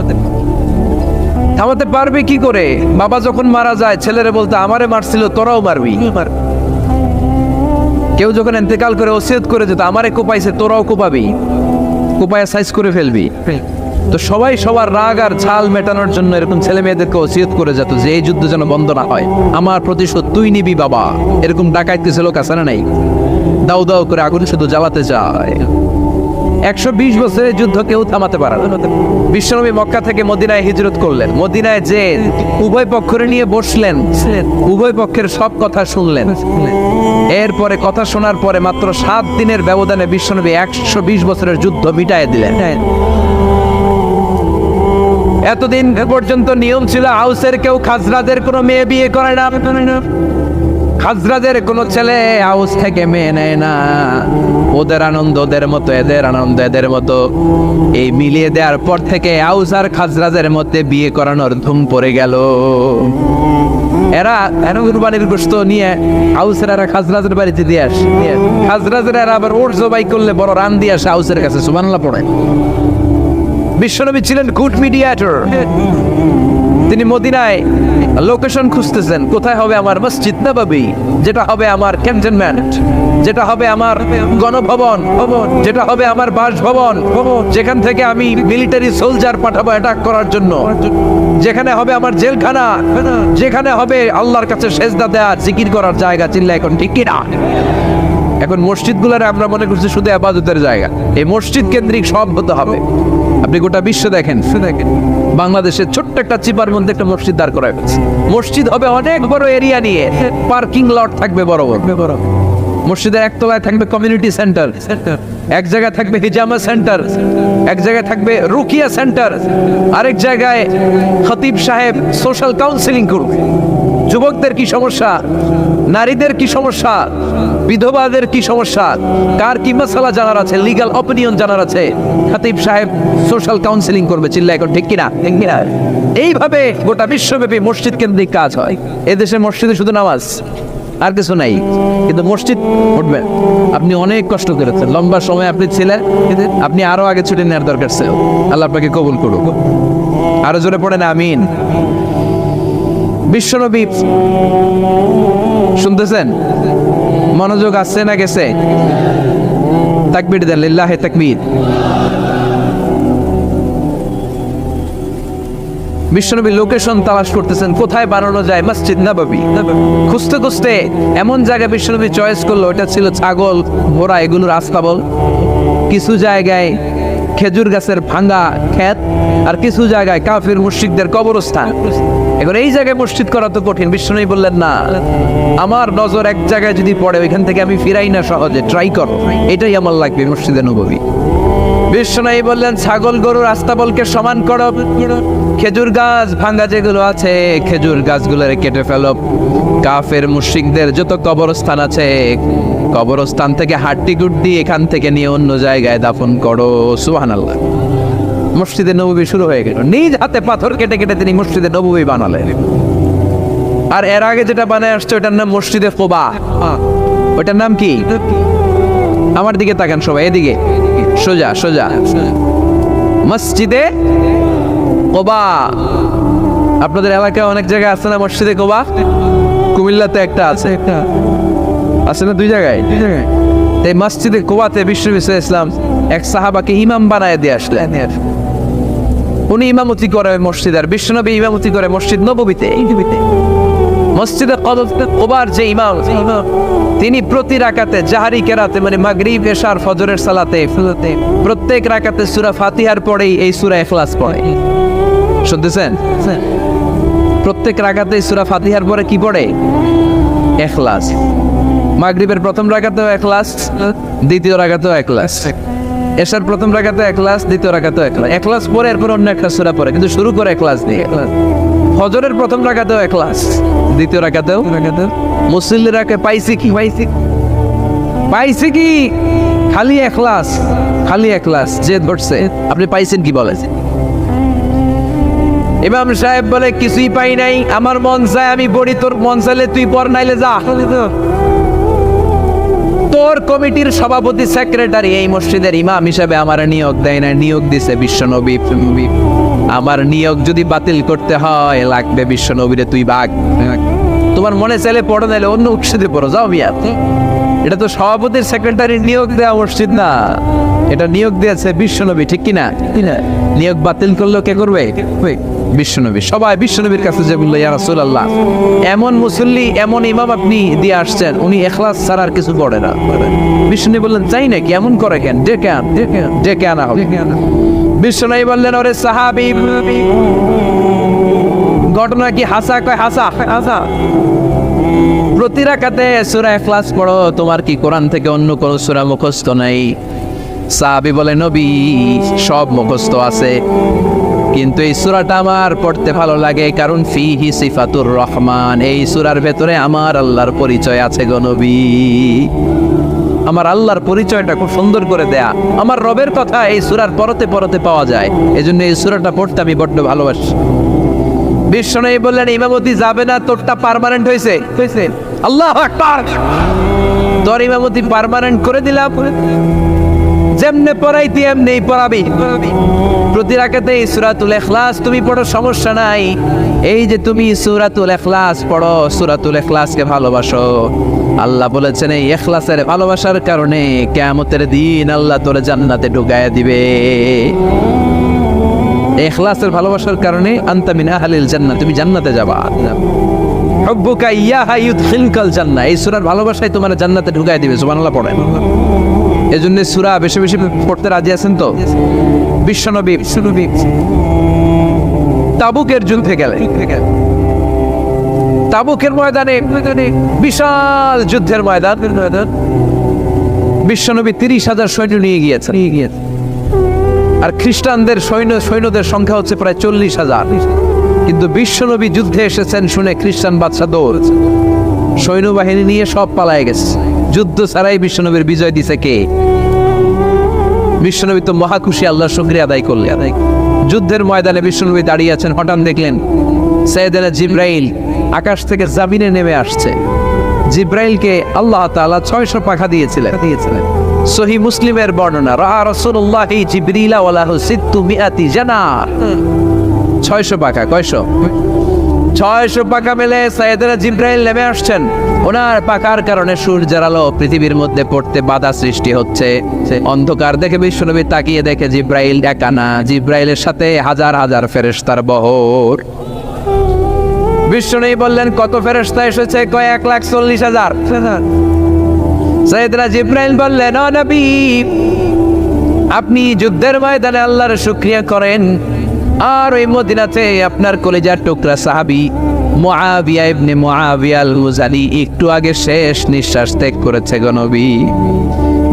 থামাতে পারবে কি করে? বাবা যখন মারা যায়, ছেলেরে বলতে আমারে মারছিল, তোরাও মারবি। কেউ যখন ইন্তেকাল করে ওসিয়ত করে যেত, আমারে কোপাইছে, তোরাও কোপাবি, কোপায়া সাইজ করে ফেলবি। তো সবাই সবার রাগ আর ঝাল মেটানোর জন্য এরকম ছেলে মেয়েদেরকে ওসিয়ত করে যেত যে এই যুদ্ধ যেন বন্ধ না হয়, আমার প্রতিশোধ তুই নিবি বাবা। এরকম ডাকাইত কিছু লোক আছে না নাই? দাও দাও করে আগুন শুধু জ্বালাতে চায়। 120 বছরের যুদ্ধ কেউ থামাতে পারে না। বিশ্বনবী মক্কা থেকে মদিনায় হিজরত করলেন। মদিনায় যে উভয় পক্ষের নিয়ে বসলেন, উভয় পক্ষের সব কথা শুনলেন। এরপরে কথা শোনার পরে মাত্র 7 দিনের ব্যবধানে বিশ্বনবী 120 বছরের যুদ্ধ মিটায় দিলেন। এতদিন পর্যন্ত নিয়ম ছিল আউসের কেউ খাজরাজের কোনো মেয়ে বিয়ে করে না, খাজরাজের কোনো ছেলে আউস থেকে মেয়ে নেয় না। ওদের আনন্দ ওদের মতো, এদের আনন্দ এদের মতো। এই মিলিয়ে দেওয়ার পর থেকে আউস আর খাজরাজের মধ্যে বিয়ে করানোর ধুম পড়ে গেল। এরা কুরবানির গোশত নিয়ে আউসের এরা খাজরাজের বাড়িতে দিয়ে আসে, খাজরাজের এরা আবার ওর জবাই করলে বড় রান দিয়ে আসে আউসের কাছে। সুবহানাল্লাহ পড়ে। বিশ্বনবী ছিলেন গুড মিডিয়েটর। তিনি মদিনায় লোকেশন খুঁজতেছেন, কোথায় হবে আমার মসজিদ নববী, যেটা হবে আমার ক্যান্টনমেন্ট, যেটা হবে আমার গণভবন, যেটা হবে আমার বাসভবন, যেখান থেকে আমি মিলিটারি সোলজার পাঠাবো অ্যাটাক করার জন্য, যেখানে হবে আমার জেলখানা, যেখানে হবে আল্লাহর কাছে সেজদা দেওয়া জিকির করার জায়গা। চিল্লা এখন ঠিক কিনা? এখন মসজিদগুলোর আমরা মনে করছি শুধু ইবাদতের জায়গা। এই মসজিদ কেন্দ্রিক সব হতে হবে। আপনি গোটা বিশ্ব দেখেন, বাংলাদেশের ছোট্ট একটা চিপার মধ্যে একটা মসজিদ দাঁড় করা হয়েছে। মসজিদ হবে অনেক বড় এরিয়া নিয়ে, পার্কিং লট থাকবে বড় বড়। মসজিদের একতলায় থাকবে কমিউনিটি সেন্টার, এক জায়গায় থাকবে হিজামা সেন্টার, এক জায়গায় থাকবে রুকিয়া সেন্টার, আরেক জায়গায় খতিব সাহেব সোশ্যাল কাউন্সিলিং করবে। যুবকদের কি সমস্যা, নারীদের কি সমস্যা, বিধবাদের কি সমস্যা, কার কি মাসালা জানার আছে, লিগ্যাল অপিনিয়ন জানার আছে, খতিব সাহেব সোশ্যাল কাউন্সিলিং করবে। চিল্লা এখন ঠিক কিনা? এইভাবে গোটা বিশ্বব্যাপী মসজিদ কেন্দ্রিক কাজ হয়। এদেশে মসজিদে শুধু নামাজ আর কিছু নাই, কিন্তু মসজিদ উঠবে। আপনি অনেক কষ্ট করেছেন, লম্বা সময় আপনি ছিলেন, আপনি আরো আগে ছুটি নেওয়ার দরকার ছিল। আল্লাহ আপনাকে কবুল করুক। আরো জোরে পড়েন আমিন। বিশ্বনবী শুনতেছেন? মনোযোগ আসছে না গেছে? তাকবীর দেন, লিল্লাহি তাকবীর। বিশ্বনবী লোকেশন তালাশ করতেছেন, কোথায় বানানো যায় মসজিদ নববী। খুঁজতে খুঁজতে এমন জায়গা বিশ্বনবী চয়েস করলো, এটা ছিল ছাগল ঘোড়া এগুলোর আস্তাবল। কিছু জায়গায় খেজুর গাছের ভাঙা ক্ষেত, আর কিছু জায়গায় কাফির মুশরিকদের কবরস্থান। এখন এই জায়গায় মসজিদ করা তো কঠিন। বিশ্বনবী বললেন না, আমার নজর এক জায়গায় যদি পড়ে ওইখান থেকে আমি ফিরাই না সহজে, ট্রাই করো, এটাই আমার লাগবে মসজিদে নববী। বিশ্বনবী বললেন ছাগল গরুর আস্তাবলকে সমান করো, খেজুর গাছ ভাঙা যেগুলো আছে খেজুর গাছগুলোর কেটে ফেলো, কাফের মুশরিকদের যত কবরস্থান আছে কবরস্থান থেকে হাড্ডি গুড্ডি এখান থেকে নিয়ে অন্য জায়গায় দাফন করো। সুবহানাল্লাহ। মসজিদে নববী শুরু হয়ে গেল। নিজ হাতে পাথর কেটে কেটে তিনি মসজিদে নববী বানালেন। আর এর আগে যেটা বানায় আসছে ওটার নাম মসজিদে কুবা। ওটার নাম কি? আমার দিকে তাকান সবাই, এদিকে সোজা সোজা। মসজিদে কুবা। আপনাদের এলাকায় অনেক জায়গায় আছে না মসজিদে কুবা? কুমিল্লাতে একটা আছে, আছে না? 2 জায়গায়। এই মসজিদে কুবাতে বিশ্বনবী সাল্লাল্লাহু আলাইহি ওয়াসাল্লাম এক সাহাবাকে ইমাম বানায় দিয়ে আসলেন। উনি ইমামতি করে মসজিদ, আর বিশ্বনবী ইমামতি করে মসজিদ নববীতে। মসজিদে কুবার যে ইমাম, তিনি প্রতি রাকাতে জাহারি কেরাতে মানে মাগরিব এশার ফজরের সালাতে প্রত্যেক রাকাতে সূরা ফাতিহার পরেই এই সূরা ইখলাস পড়ে। শুনতেছেন? প্রত্যেক রাকাতে সূরা ফাতিহার পরে কি পড়ে? ইখলাস। মাগরিবের প্রথম রাকাতেও ইখলাস, দ্বিতীয় রাকাতেও ইখলাস। এশার প্রথম রাকাতে ইখলাস, দ্বিতীয় রাকাতেও ইখলাস। ইখলাস পরে এরপর অন্য একটা সূরা পড়ে, কিন্তু শুরু করে ইখলাস দিয়ে। ফজরের প্রথম রাকাতেও ইখলাস, দ্বিতীয় রাকাতেও। মুসল্লিরা পাইছে কি? পাইছে কি? খালি ইখলাস, খালি ইখলাস। যে ধরছে আপনি পাইছেন কি বলেন? ইমাম সাহেব বলে কিছুই পাই নাই, আমার মন চায় আমি পড়ি, তোর মন চাইলে তুই পড়, নাইলে যা। তোর কমিটির সভাপতি সেক্রেটারি এই মসজিদের ইমাম হিসেবে আমার নিয়োগ দেয় না, নিয়োগ দিছে বিশ্বনবী। আমার নিয়োগ যদি বাতিল করতে হয় লাগবে বিশ্বনবীরে তুই ভাগ। তোমার মনে চাইলে পড়ো, নাইলে অন্য মসজিদে পড়ো, যাও মিয়া। এটা তো সভাপতির সেক্রেটারির নিয়োগ দেওয়া মসজিদ না। এটা নিয়োগ দিয়েছে বিশ্বনবী, ঠিক কিনা? নিয়োগ বাতিল করলেও কে করবে? বিশ্বনবী। সবাই বিশ্বনবীর কাছে যে বললো, ইয়া রাসূলুল্লাহ, এমন মুসল্লি, এমন ইমাম আপনি দিয়ে আসছেন, উনি ইখলাস ছাড়া আর কিছু পড়ে না। বিশ্বনবী বললেন, চাই নাকি? এমন করে কেন? ডেকে আনা হবে। বিশ্বনবী বললেন, ওরে সাহাবী, ঘটনা কি হাসা? কয় হাসা। প্রতি রাকাতে সূরা ইখলাস পড়ো, তোমার কি কোরআন থেকে অন্য কোন সূরা মুখস্থ নাই? সাহাবী বলে, নবী, সব মুখস্থ আছে, কিন্তু এই সূরাটা আমার পড়তে ভালো লাগে, কারণ ফিহি সিফাতুর রহমান, এই সূরার ভেতরে আমার আল্লাহর পরিচয় আছে গো নবী। আমার আল্লাহর পরিচয়টা খুব সুন্দর করে দেয়া, আমার রবের কথা এই সূরার পরতে পরতে পাওয়া যায়, এজন্য এই সূরাটা পড়তে আমি বড্ড ভালোবাসি। বিশ্বনবী বললেন, ইমামতি যাবে না, তোরটা পার্মানেন্ট হয়েছে। আল্লাহু আকবার। তোর ইমামতি পার্মানেন্ট করে দিলাম, যেমনে পড়াইতি এমনি পড়াবি। প্রতি রাকাতে সূরাতুল ইখলাস তুমি পড়ো, সমস্যা নাই। এই যে তুমি সূরাতুল ইখলাস পড়ো, সূরাতুল ইখলাসকে ভালোবাসো, আল্লাহ বলেছেন এই ইখলাসের ভালোবাসার কারণে কিয়ামতের দিন আল্লাহ তোরে জান্নাতে ঢুকায়া দিবে। ইখলাসের ভালোবাসার কারণে আনতা মিন আহলিল জান্নাহ, তুমি জান্নাতে যাবা। হুব্বুকা ইয়াহা ইউদখিলকাল জান্নাহ, এই সূরার ভালোবাসায় তোমার জান্নাতে ঢুকায় দিবে। সুবহানাল্লাহ পড়েন। এজন্য সূরা বেশি বেশি পড়তে রাজি আছেন তো? বিশ্বনবী তাবুকের যুদ্ধে গেলেন। তাবুকের ময়দানে, বিশাল যুদ্ধের ময়দান, বিশ্বনবী 30,000 সৈন্য নিয়ে গিয়েছেন। আর খ্রিস্টানদের সৈন্যদের সংখ্যা হচ্ছে প্রায় 40,000। কিন্তু বিশ্বনবী যুদ্ধে এসেছেন শুনে খ্রিস্টান বাদশা দৌড়, সৈন্যবাহিনী নিয়ে সব পালায় গেছে। যুদ্ধ ছাড়াই বিশ্বনবীর বিজয় দিছে কে? বিশ্বনবী তো মহা খুশি, আল্লাহর শুকরিয়া আদায় করলেন। যুদ্ধের ময়দানে বিশ্বনবী দাঁড়িয়ে আছেন, হঠাৎ দেখলেন সাইয়েদনা জিবরাইল আকাশ থেকে জামিনে নেমে আসছে। জিবরাইলকে আল্লাহ তাআলা 600 পাখা দিয়েছিলেন। সহিহ মুসলিমের বর্ণনা, রাআ রাসূলুল্লাহি জিবরিলা ওয়া লাহু 600 জানাহ। 600 পাখা। কয়শো? 600 পাখা মেলে সাইয়েদনা জিবরাইল নেমে আসছেন। ওনার পাখার কারণে সূর্যের আলো পৃথিবীর মধ্যে পড়তে বাধা সৃষ্টি হচ্ছে। অন্ধকার দেখে বিশ্বনবী তাকিয়ে দেখে জিবরাইল একা না, জিবরাইলের সাথে হাজার হাজার ফেরেশতার বহর। বিশ্বনবী বললেন, কত ফেরেশতা এসেছে? কয় 1,40,000। সাইয়েদনা জিবরাইল বললেন, ও নবী, আপনি যুদ্ধের ময়দানে আল্লাহর শুকরিয়া করেন, আর ওই মদিনাতে আপনার কলিজার টুকরা সাহাবী মুআবিয়া ইবনে মুআবিয়া আল-মুজানি একটু আগে শেষ নিঃশ্বাস ত্যাগ করেছে গো নবী।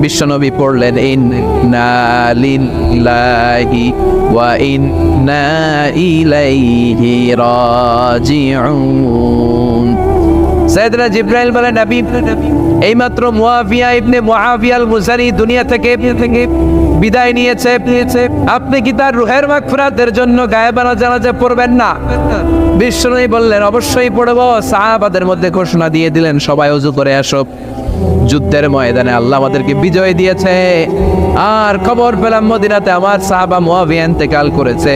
বিশ্বনবী পড়লেন, ইন্না লিল্লাহি ওয়া ইন্না ইলাইহি রাজিউন। সাইয়েদনা জিবরাইল বলেন, নবী, এইমাত্র মুআবিয়া ইবনে মুআবিয়া আল-মুজানি দুনিয়া থেকে বিদায় নিয়েছে। আপনি কি তার রূহের মাগফিরাতের জন্য গায়েবানা জানাজা পড়বেন না? বিশ্বনবী বললেন, অবশ্যই পড়ব। সাহাবাদের মধ্যে ঘোষণা দিয়ে দিলেন, সবাই ওযু করে আসো। যুদ্ধের ময়দানে আল্লাহ আমাদেরকে বিজয় দিয়েছে, আর খবর পেলাম মদিনাতে আমার সাহাবা মুআবিয়া ইন্তেকাল করেছে।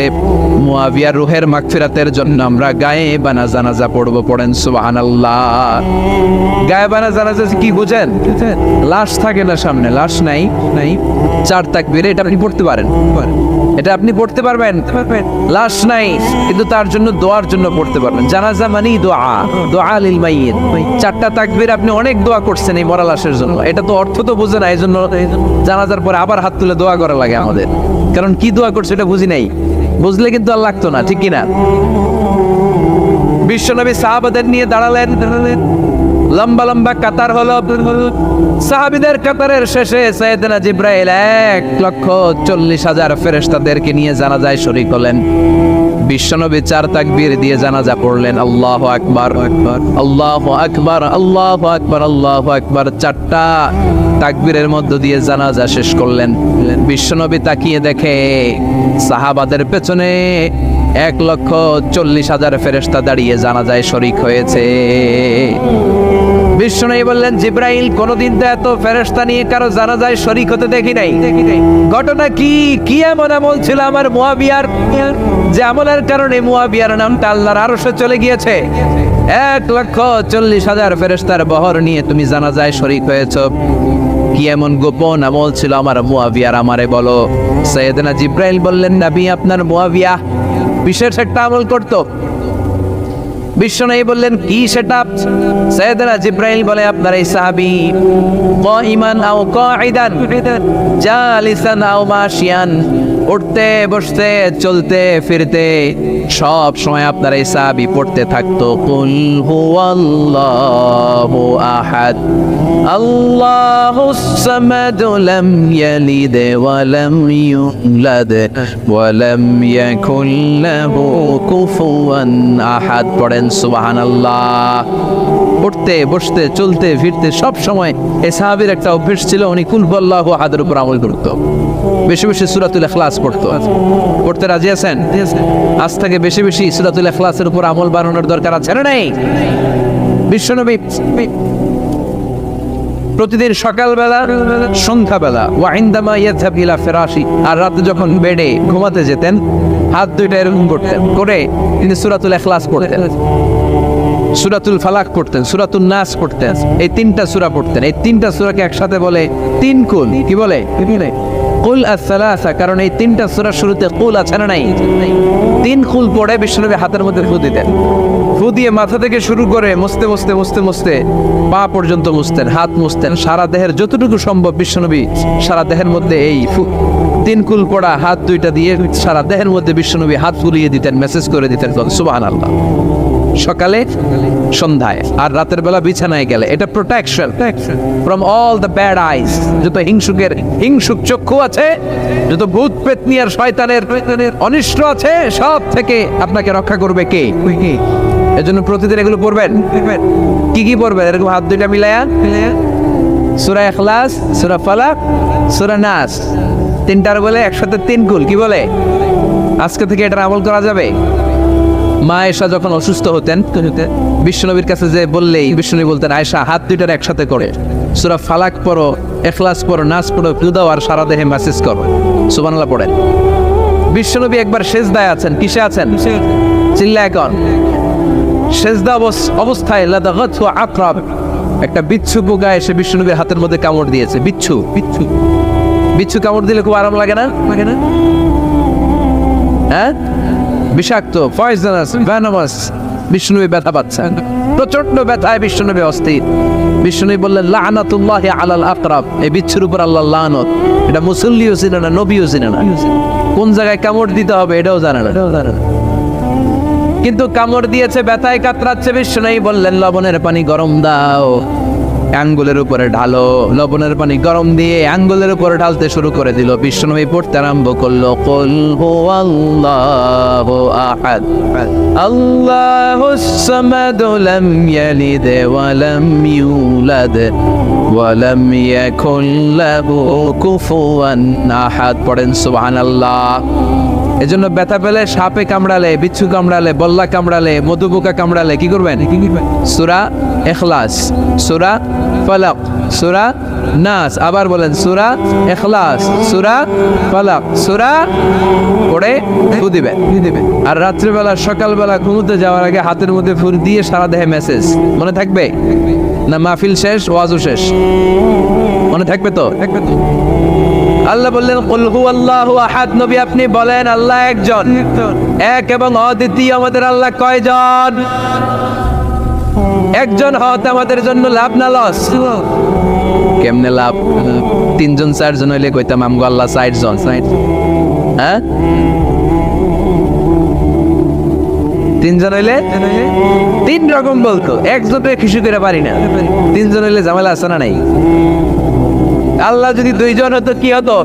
মুআবিয়ার রূহের মাগফিরাতের জন্য আমরা গায়েবানা জানাজা পড়ব। পড়েন সুবহানাল্লাহ। গায়েবানা জানাজা কি বুঝেন? লাশ থাকে না সামনে, লাশ নাই, 4 তাকবীরে এটা আপনি পড়তে পারেন, এটা আপনি পড়তে পারবেন। লাশ নাই, কিন্তু তার জন্য দোয়ার জন্য পড়তে পারবেন। জানাজা মানে দোয়া লিল মাইয়িত। 4টা তাকবীর আপনি অনেক দোয়া করছেন এই মরা লাশের জন্য, এটা তো অর্থ তো বুঝে না, এই জন্য জানাজার পরে আবার হাত তুলে দোয়া করা লাগে আমাদের, কারণ কি দোয়া করছে এটা বুঝি নাই। বুঝলে কিন্তু আর লাগতো না, ঠিক কিনা? বিশ্বনবী সাহাবাদের নিয়ে দাঁড়ালেন, লম্বা লম্বা কাতার হলো। সাহাবীদের কাতারের শেষে সাইয়েদনা জিবরাইল 1,40,000 ফেরেশতাদেরকে নিয়ে জানাজায় শরীক হলেন। বিশ্বনবী 4 তাকবীর দিয়ে জানাজা পড়লেন, আল্লাহু আকবার, আল্লাহু আকবার, আল্লাহু আকবার, আল্লাহু আকবার। 4টা তাকবীরের মধ্য দিয়ে জানাজা শেষ করলেন। বিশ্বনবী তাকিয়ে দেখে সাহাবাদের পেছনে 1,40,000 ফেরেশতা দাঁড়িয়ে জানাজায় শরীক হয়েছে। বিশ্বনবী বললেন, জিবরাইল, কোনদিন তো এত ফেরেশতা নিয়ে কারো জানাজায় শরীক হতে দেখি নাই। ঘটনা কি? কি এমন আমল ছিল আমার মুআবিয়ার, যে আমলের কারণে মুআবিয়ার নামটা আল্লাহর আরশে চলে গিয়েছে? 1,40,000 ফেরেশতার বহর নিয়ে তুমি জানাজায় শরীক হয়েছো। কি এমন গোপন আমল ছিল আমার মুয়াবিয়ার, আমারে বলো। সাইয়েদনা জিব্রাইল বললেন, নবী আপনার মুয়াবিয়া বিশেষ একটা আমল করতো। বিশ্বনবী বললেন, কি সেটা? সাইয়েদনা জিব্রাইল বলে, আপনার এই সাহাবী কাইমান আও কাঈদান জালিসান আও মাশিয়ান, উঠতে বসতে চলতে ফিরতে সব সময় আপনার এই সাহাবী পড়তে থাকতো কুল হুয়াল্লাহু আহাদ আল্লাহুস সামাদ লাম ইয়ালিদ ওয়া লাম ইউলাদ ওয়া লাম ইয়াকুল লাহু কুফুয়ান আহাদ। পড়েন সুবহানাল্লাহ। পড়তে বসতে চলতে ফিরতে সব সময় এই সাহাবীর একটা অভ্যাস ছিল, উনি কুল হুয়াল্লাহু আহাদের উপর আমল করতো। বেশি বেশি সূরাতুল ইখলাস পড়তো। পড়তে রাজি আছেন? আজ থেকে বেশি বেশি সূরাতুল ইখলাসের উপর আমল বানানোর দরকার আছে না নাই? বিশ্বনবী প্রতিদিন সকালবেলা সন্ধ্যাবেলা ওয়া ইনদামা ইয়াযহাব ইলা ফিরাশি, আর রাতে যখন বেডে ঘুমাতে যেতেন হাত দুইটা এরকম করতেন, করে তিনি সূরাতুল ইখলাস পড়তেন, সূরাতুল ফালাক পড়তেন, সূরাতুন নাস পড়তেন। এই তিনটা সূরা পড়তেন। এই তিনটা সূরাকে একসাথে বলে তিন কুল। কি বলে? কুল আস-সালাসা, কারণ এই তিনটা সূরার শুরুতে কুল আছে না নাই? তিন কুল পড়ে বিশ্বনবী হাতের মধ্যে ফু দিতেন। ফু দিয়ে মাথা থেকে শুরু করে মুছতে মুছতে মুছতে মুছতে পা পর্যন্ত মুছতেন, হাত মুছতেন, সারা দেহের যতটুকু সম্ভব বিশ্বনবী সারা দেহের মধ্যে এই তিন কুল পড়া হাত দুইটা দিয়ে সারা দেহের মধ্যে বিশ্বনবী হাত বুলিয়ে দিতেন, মেসেজ করে দিতেন সুবহানাল্লাহ। সকালে সন্ধ্যায় আর রাতের বেলা বিছানায় গেলে এটা protection from all the bad eyes. যত হিংসুক চক্ষু আছে, যত ভূত পেতনি আর শয়তানের অনিষ্ট আছে, সব থেকে আপনাকে রক্ষা করবে কে? এজন্য প্রতিদিন এগুলো পড়বেন। কি কি পড়বেন? এরকম হাত দুইটা মিলায়া সূরা ইখলাস, সূরা ফালাক, সূরা নাস, তিনটার বলে একসাথে তিন কুল। কি বলে? আজকে থেকে এটার আমল করা যাবে। মা আয়েশা যখন অসুস্থ হতেন বিশ্বনবীর কাছে যে বললেই বিশ্বনবী বলতেন, আয়েশা হাত দুইটার একসাথে করে সূরা ফালাক পড়ো, ইখলাস পড়ো, নাস পড়ো, ফু দাও আর সারা দেহে মেসেজ করো। সুবহানাল্লাহ পড়েন। বিশ্বনবী একবার সেজদায় আছেন। কিসে আছেন? চিল্লায় কন। সেজদা অবস্থায় লাদাগাতহু আকরাব, একটা বিচ্ছু পোকা এসে বিশ্বনবীর হাতের মধ্যে কামড় দিয়েছে। বিচ্ছু কামড় দিলে খুব আরাম লাগে না? হ্যাঁ, বিষাক্ত, পয়জনাস, ভেনামাস। বিষ্ণুনবী ব্যথা পাচ্ছেন, প্রচন্ড ব্যথায় বিষ্ণুনবী অস্থির। বিষ্ণুনবী বললেন, লাআনাতুল্লাহি আলাল আকরাব, এই বিচ্ছুর উপর আল্লাহর লানত। এটা মুসল্লিও চিনে না, নবীও চিনে না, কোন জায়গায় কামড় দিতে হবে এটাও জানে না। কিন্তু কামড় দিয়েছে, ব্যথায় কাতরাচ্ছে। বিষ্ণুনবী বললেন, লবণের পানি গরম দাও, আঙ্গুলের উপরে ঢালো। লবণের পানি গরম দিয়ে আঙ্গুলের উপরে ঢালতে শুরু করে দিল। বিশ্বনবী পড়তে আরম্ভ করলো, কুল হুয়াল্লাহু আহাদ আল্লাহুস সামাদ লাম ইয়ালিদ ওয়া লাম ইউলাদ ওয়া লাম ইয়াকুল লাহু কুফুয়ান আহাদ। পড়েন সুবহানাল্লাহ। এজন্য ব্যথা পেলে, সাপে কামড়ালে, বিচ্ছু কামড়ালে, বল্লা কামড়ালে, মধুপোকা কামড়ালে কি করবেন? সূরা ইখলাস, সূরা ফালাক, সূরা নাস, আবার বলেন সূরা ইখলাস, সূরা ফালাক, সূরা পড়ে ফু দিবেন। আর রাত্রিবেলা সকালবেলা ঘুমোতে যাওয়ার আগে হাতের মধ্যে ফু দিয়ে সারা দেহে মেসেজ। মনে থাকবে না? মাহফিল শেষ, ওয়াজও শেষ, মনে থাকবে তো? আল্লাহ বললেন, কুল হুয়াল্লাহু আহাদ। নবী আপনি বলেন, আল্লাহ একজন, এক এবং অদ্বিতীয়। আমাদের আল্লাহ কয়জন? একজন হতে আমাদের জন্য লাভ না লস? কেমনে লাভ? তিনজন চারজন হইলে কইতাম আমগো আল্লাহ 60 জন। হ্যাঁ, তিনজন হইলে তিন রকম বলতো, একজনে খুশি করে পারি না। তিনজন হইলে ঝামেলা আছে না নাই? আল্লাহ যদি দুইজন হতো কি হতো?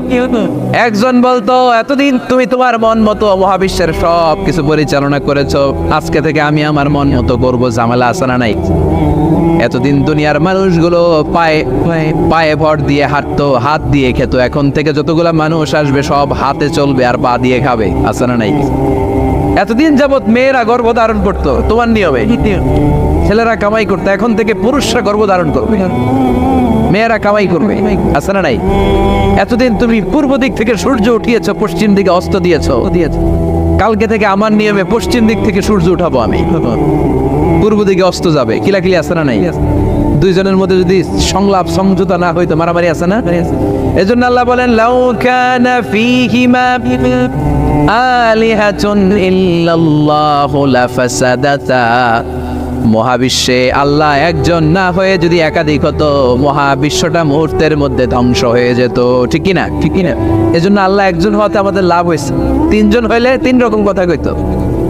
একজন বলতো, এতদিন তুমি তোমার মন মতো মহাবিশ্বের সব কিছু পরিচালনা করেছো, আজকে থেকে আমি আমার মন মতো করবো। ঝামেলা আছে না নাই? এতদিন দুনিয়ার মানুষগুলো পায়ে ভর দিয়ে হাঁটতো, হাত দিয়ে খেত, এখন থেকে যতগুলা মানুষ আসবে সব হাতে চলবে আর পা দিয়ে খাবে। আছে না নাই? এতদিন যাবত মেয়েরা গর্ভধারণ করতো তোমার নিয়মে, ছেলেরা কামাই করতো, এখন থেকে পুরুষরা গর্ভধারণ করবে, মেয়েরা কামাই করবে। আছে না নাই? এতদিন তুমি পূর্ব দিক থেকে সূর্য উঠিয়েছ, পশ্চিম দিকে অস্ত দিয়েছ, কালকে থেকে আমার নিয়মে পশ্চিম দিক থেকে সূর্য উঠাবো আমি, পূর্ব দিকে অস্ত যাবে। কিলাকিলি আছে না নাই? দুইজনের মধ্যে যদি সংলাপ সমঝোতা না হইতো মারামারি আছে না? এজন্য আল্লাহ বলেন লাউ কানা ফীহিমা আলিহাতুন ইল্লাল্লাহু লাফাসাদাতা। মহাবিশ্বে আল্লাহ একজন না হয়ে যদি একাধিক হতো, মহাবিশ্বটা মুহূর্তের মধ্যে ধ্বংস হয়ে যেত। ঠিক কি না? ঠিক কি না? এজন্য আল্লাহ একজন হতে আমাদের লাভ হয়েছে। তিনজন হইলে তিন রকম কথা কইতো।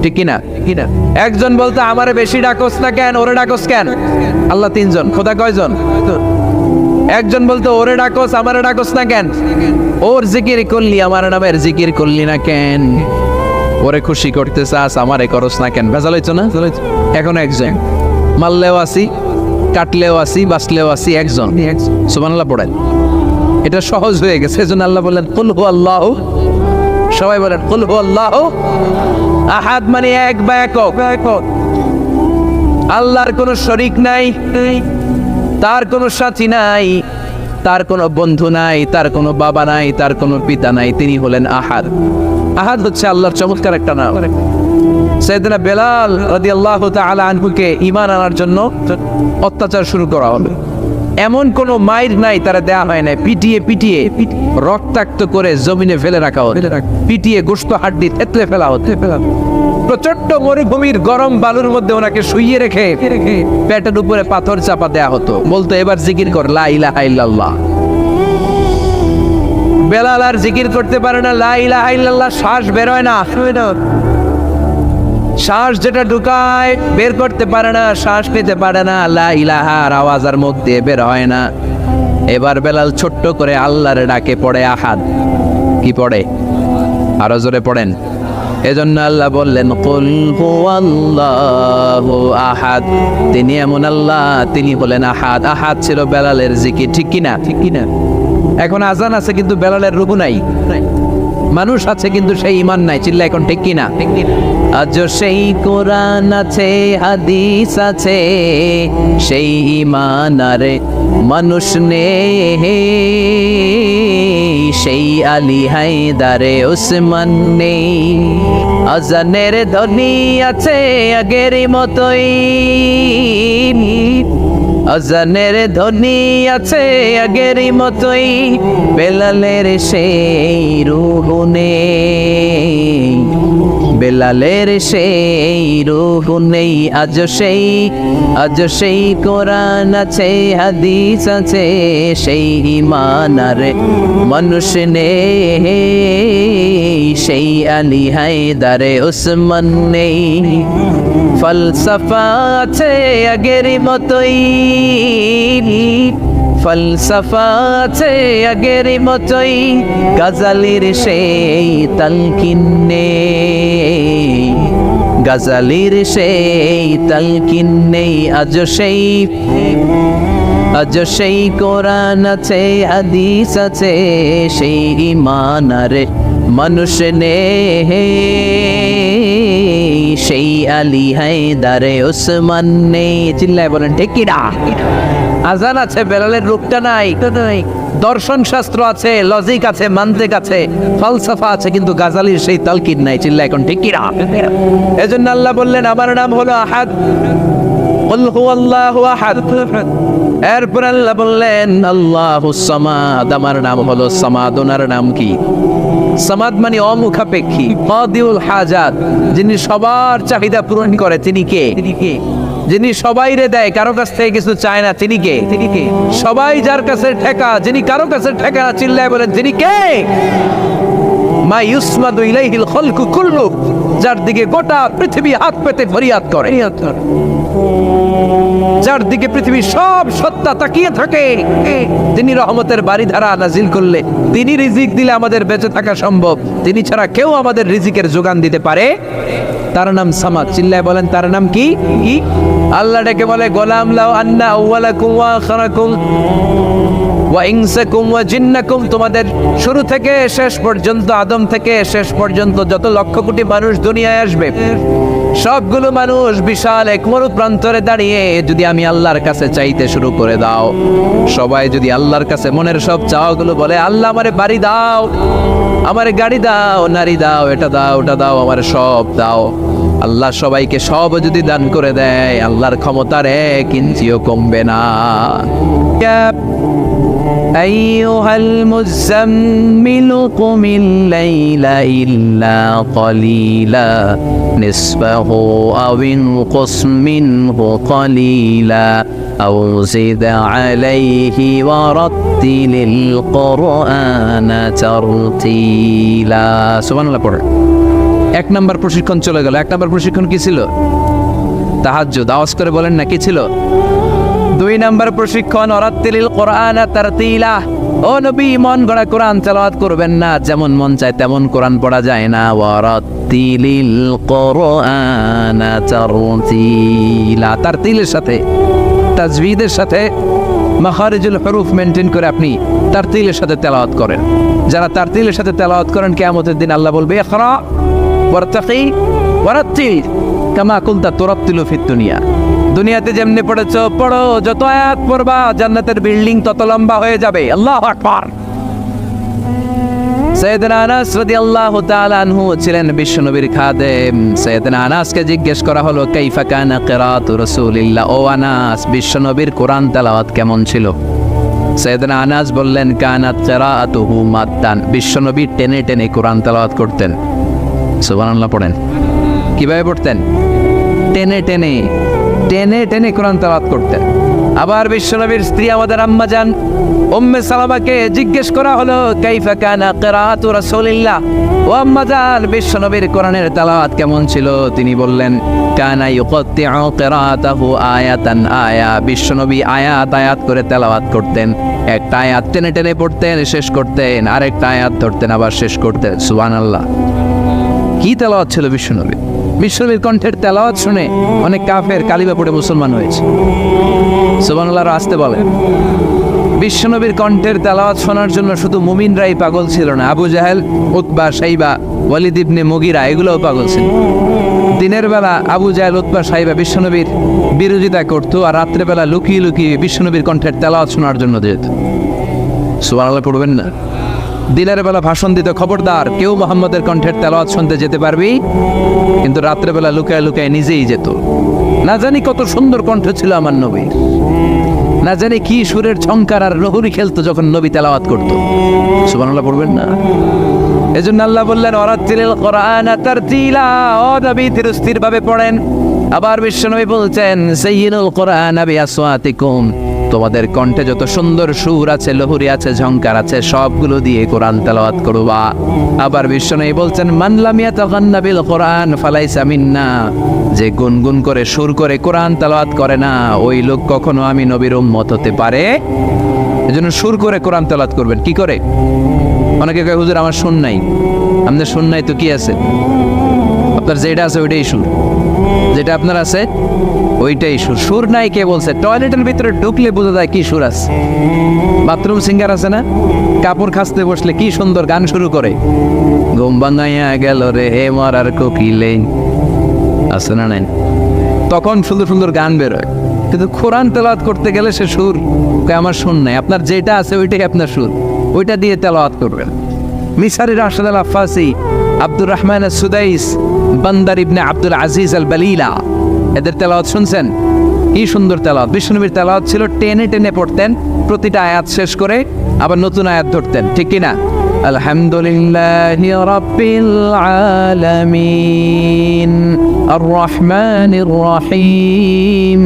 ঠিক কি না? ঠিক না? একজন বলতো আমারে বেশি ডাকোস না কেন, ওরে ডাকোস কেন? আল্লাহ তিনজন, খোদা কয়জন? একজন বলতো ওরে ডাকোস আমারে ডাকোস না কেন, ওর জিকির করলি আমার নামের জিকির করলি না কেন, ওরে খুশি করতে চাস আমারে করস না কেন। ভেজাল হইছো না? এখন একজন মারলেও আসি, কাটলেও আসি, বাঁচলেও আসি, একজন। সুবহানাল্লাহ পড়েন। এটা সহজ হয়ে গেছে। এজন্য আল্লাহ বলেন কুল হু আল্লাহু, সবাই বলেন কুল হু আল্লাহু আহাদ, মানে এক বা একক। আল্লাহর কোনো শরীক নাই, তার কোনো সাথী নাই, তার কোনো বন্ধু নাই, তার কোনো বাবা নাই, তার কোনো পিতা নাই, তিনি হলেন আহাদ। আহাদ হচ্ছে আল্লাহর চমৎকার একটা নাম। সাইয়েদনা বেলাল রাদিয়াল্লাহু তাআলা আনহুকে ঈমান আনার জন্য অত্যাচার শুরু করা হলো। এমন কোনো মাইর নাই তারা দেয়া হয় না, পিটিয়ে পিটিয়ে রক্তাক্ত করে জমিনে ফেলে রাখা হতো, পিটিয়ে গোশত হাড্ডি থেতলে ফেলা হতো। প্রচন্ড মরুভূমির গরম বালুর মধ্যে ওনাকে শুইয়ে রেখে পেটের উপরে পাথর চাপা দেয়া হতো। বলতো এবার জিকির কর লা ইলাহা ইল্লাল্লাহ। বেলাল আর জিকির করতে পারে না, লা ইলাহা ইল্লাল্লাহ শ্বাস বের হয় না, শ্বাস যেটা ঢুকায় বের করতে পারে না, শ্বাস নিতে পারে না, লা ইলাহার আওয়াজ আর মুখ দিয়ে বের হয় না। এবার বেলাল ছোট্ট করে আল্লাহর ডাকে পড়ে আহাদ। কি পড়ে? আরো জোরে পড়েন। এজন্য আল্লাহ বললেন কুল হুয়াল্লাহু আহাদ, তিনি এমন আল্লাহ, তিনি বলেন আহাদ। আহাদ ছিল বেলালের জিকির। ঠিক কি না? ঠিক কি না? এখন আজান আছে কিন্তু বেলালের রুহু নাই। মানুষ আছে কিন্তু সেই ঈমান নাই। চিল্লা এখন ঠিক কি না? ঠিক কি না? আজ সেই কোরআন আছে, হাদিস আছে, সেই ঈমান আর মানুষ নেই, সেই আলী হায়দারে ওসমান নেই। আজানের ধ্বনি আছে আগের মতোই, আজানের ধ্বনি আছে আগের মতোই, বেলালের সেই রূহ নেই, বেলালের সেই রূহ নেই। আজ সেই কোরআন আছে, হাদিস আছে, সেই ঈমান আর মানুষ নেই, সেই আলী হায়দারে ওসমান নেই। ফলসফা আছে আগের মতোই, ফলসফা আছে আগের মতোই, গাজালির সেই তালকিন নেই, গাজালির সেই তালকিন নেই। আজ সেই কোরআন আছে, হাদিস আছে, সেই ঈমান আর মানুষ নেই, সেই আলী হায়দারে ওসমান নেই। চিল্লায় বলেন ঠিক কি না? আজান আছে, বেলালের রূপটা নাই। দর্শন শাস্ত্র আছে, লজিক আছে, মান্তিক আছে, ফলসফা আছে, কিন্তু গাজালির সেই তালকিন নাই। চিল্লা এখন ঠিক কি না? এজন্য আল্লাহ বললেন আমার নাম হলো আহাদ, কুল হুয়াল্লাহু আহাদ। এরপর আল্লাহ বললেন আল্লাহুস সামাদ, আমার নাম হলো সামাদ। ওনার নাম কি? সামাদ মানে অমুখাপেক্ষী, কাদিউল হাজাত, যিনি সবার চাহিদা পূরণ করে। তিনি কে? যিনি সবাইরে দেয়, কারো কাছ থেকে কিছু চায় না। তিনি কে? সবাই যার কাছে ঠেকা, যিনি কারো কাছে ঠেকা না। চিল্লায় বলেন তিনি কে? মা ইউসমাদু ইলাইহিল খালকু কুল্লু, যার দিকে গোটা পৃথিবী হাত পেতে ফরিয়াদ করে, যার দিকে পৃথিবীর সব সত্তা তাকিয়ে থাকে। তিনি রহমতের বারিধারা নাজিল করলে, তিনি রিজিক দিলে আমাদের বেঁচে থাকা সম্ভব। তিনি ছাড়া কেউ আমাদের রিজিকের যোগান দিতে পারে। তার নাম সামাদ। চিল্লায় বলেন তার নাম কি? আল্লাহ ডেকে বলে গোলাম লাউ আন্না আউওয়ালাকুম ওয়া আখিরাকুম ওয়া ইনসাকুম ওয়া জিন্নাকুম, তোমাদের শুরু থেকে শেষ পর্যন্ত, আদম থেকে শেষ পর্যন্ত যত লক্ষ কোটি মানুষ দুনিয়ায় আসবে, সবগুলো মানুষ বিশাল এক মরু প্রান্তরে দাঁড়িয়ে যদি আমি আল্লাহর কাছে চাইতে শুরু করে দাও, সবাই যদি আল্লাহর কাছে মনের সব চাওয়াগুলো বলে, আল্লাহ আমারে বাড়ি দাও, আমারে গাড়ি দাও, নারী দাও, এটা দাও, ওটা দাও, আমারে সব দাও, আল্লাহ সবাইকে সব যদি দান করে দেয়, আল্লাহর ক্ষমতার 1 ইঞ্চিও কমবে না। أيها المزمل قم الليل إلا قليلا نصفه أو انقص منه قليلا أو زد عليه ورتل القرآن ترتيلا سبحان الله পড়ে। 1 নম্বর প্রশিক্ষণ চলে গেল। 1 নম্বর প্রশিক্ষণ কি ছিল? তাহাজ্জুদ। আওয়াজ করে বলেন না কি ছিল? 2 নম্বর প্রশিক্ষণ ওয়ারাত্তিলিল কোরআন তারতিলা। ও নবী, মন গড়া কোরআন তেলাওয়াত করবেন না, যেমন মন চায় তেমন কোরআন পড়া যায় না। ওয়ারাত্তিলিল কোরআন তারতিলা, তারতিলের সাথে, তাজবিদের সাথে, মাখারিজুল হুরুফ মেইনটেইন করে আপনি তারতিলের সাথে তেলাওয়াত করেন। যারা তারতিলের সাথে তেলাওয়াত করেন, কিয়ামতের দিন আল্লাহ বলবে ইকরা ওয়ারতাকি ওয়ারাত্তিল কামা কুনতা তুরাত্তিলু ফিদ দুনিয়া। দুনিয়াতে যেমনি পড়েছো পড়ো, যত আয়াত পড়বা জান্নাতের বিল্ডিং তত লম্বা হয়ে যাবে। আল্লাহু আকবার। সাইয়েদনা আনাস রাদিয়াল্লাহু তাআলা আনহু ছিলেন বিশ্বনবীর খাদেম। সাইয়েদনা আনাসকে জিজ্ঞেস করা হলো কাইফা কানা কিরাআতু রাসূলিল্লাহ, ও আনাস, বিশ্বনবীর কোরআন তেলাওয়াত কেমন ছিল? সাইয়েদনা আনাস বললেন কানাত কিরাআতুহু মাদ্দান, বিশ্বনবী টেনে টেনে কোরআন তেলাওয়াত করতেন। সুবহানাল্লাহ পড়েন। কিভাবে পড়তেন? টেনে টেনে টেনে টেনে কোরআন তেলাওয়াত করতেন। আবার বিশ্বনবীর স্ত্রী আমাদের আম্মা জান উম্মে সালামাকে জিজ্ঞেস করা হলো কাইফা কানা কিরাআতু রাসূলিল্লাহ, ও আম্মা জান, বিশ্বনবীর কোরআনের তেলাওয়াত কেমন ছিল? তিনি বললেন কানা ইউকাত্তিউ কিরাআতাহু আয়াতান আয়া, বিশ্বনবী আয়াত আয়াত করে তেলাওয়াত করতেন। একটা আয়াত টেনে টেনে পড়তেন, শেষ করতেন, আরেকটা আয়াত ধরতেন, আবার শেষ করতেন। সুবহানাল্লাহ। কি তেলাওয়াত ছিল বিশ্বনবীর! বিশ্বনবীর কণ্ঠের তেলাওয়াত শুনে অনেক কাফের কালিমা পড়ে মুসলমান হয়েছে। সুবহানাল্লাহ আসতে বলে। বিশ্বনবীর কণ্ঠের তেলাওয়াত শোনার জন্য শুধু মুমিনরাই পাগল ছিল না, আবু জাহেল, উতবা, শাইবা, ওয়ালিদ ইবনে মুগিরা এগুলোও পাগল ছিল। দিনের বেলা আবু জাহেল, উতবা, শাইবা বিশ্বনবীর বিরোধিতা করতো, আর রাত্রে বেলা লুকিয়ে লুকিয়ে বিশ্বনবীর কণ্ঠের তেলাওয়াত শোনার জন্য যেত। সুবহানাল্লাহ পড়বেন না? দিনের বেলা ভাষণ দিতে খবরদার, কেউ মুহাম্মদের কণ্ঠের তেলাওয়াত শুনতে যেতে পারবি, কিন্তু রাত্রে বেলা লুকায় লুকায় নিজেই যেত। না জানি কত সুন্দর কণ্ঠ ছিল আমার নবীর, না জানি কি সুরের ঝংকার আর লহরি খেলতো যখন নবী তেলাওয়াত করতো। সুবহানাল্লাহ পড়বেন না? এজন্য আল্লাহ বললেন ওয়ারাত্তিলিল কোরআন তারতিলা, ও নবী ধীরস্থির ভাবে পড়েন। আবার বিশ্বনবী বলছেন সাইয়্যিনুল কোরআন বিআসওয়াতিকুম, তোমাদের কণ্ঠে যত সুন্দর সুর আছে, লহরি আছে, ঝংকার আছে, সবগুলো দিয়ে কোরআন তেলাওয়াত করবা। আবার বিশ্বনবী বলছেন মান লাম ইয়াতাগান্না বিল কোরআন ফালাইসা মিন্না, যে গুনগুন করে সুর করে কোরআন তেলাওয়াত করে না, ওই লোক কখনো আমি নবীর উম্মত হতে পারে। এজন্য সুর করে কোরআন তেলাওয়াত করবেন। কি করে? অনেকে কয় হুজুর আমার সুর নাই। আপনার সুর নাই তো কি আছে? আপনার যেটা আছে ওইটাই সুর, যেটা আপনার আছে ওইটাই সুর। সুর নাই কে বলছে? টয়লেটের ভিতরে ঢুকলে বোঝা যায় কি সুর আছে। বাথরুম সিঙ্গার আছে না, কাপড় খাসতে বসলে কি সুন্দর গান শুরু করে, ঘুম ভাঙাইয়া গেল রে হে মরার কোকিলে, আছে না নাই? তখন সুন্দর সুন্দর গান বেরোয়। কিন্তু কোরআন তেলাওয়াত করতে গেলে সে সুর কয় আমার সুর নাই। আপনার যেটা আছে ওইটাই আপনার সুর, ওইটা দিয়ে তেলাওয়াত করবেন। মিশরি রাশেদ আল আফাসি, আব্দুর রহমান সুদাইস, বান্দার ইবনে আব্দুল আজিজ আল বালিলা, এদের তেলাওয়াত শুনছেন? কি সুন্দর তেলাওয়াত! বিশ্বনবীর তেলাওয়াত ছিল টেনে টেনে পড়তেন, প্রতিটা আয়াত শেষ করে আবার নতুন আয়াত ধরতেন, ঠিক কি না? আলহামদুলিল্লাহি রাব্বিল আলামিন আর রহমানির রহিম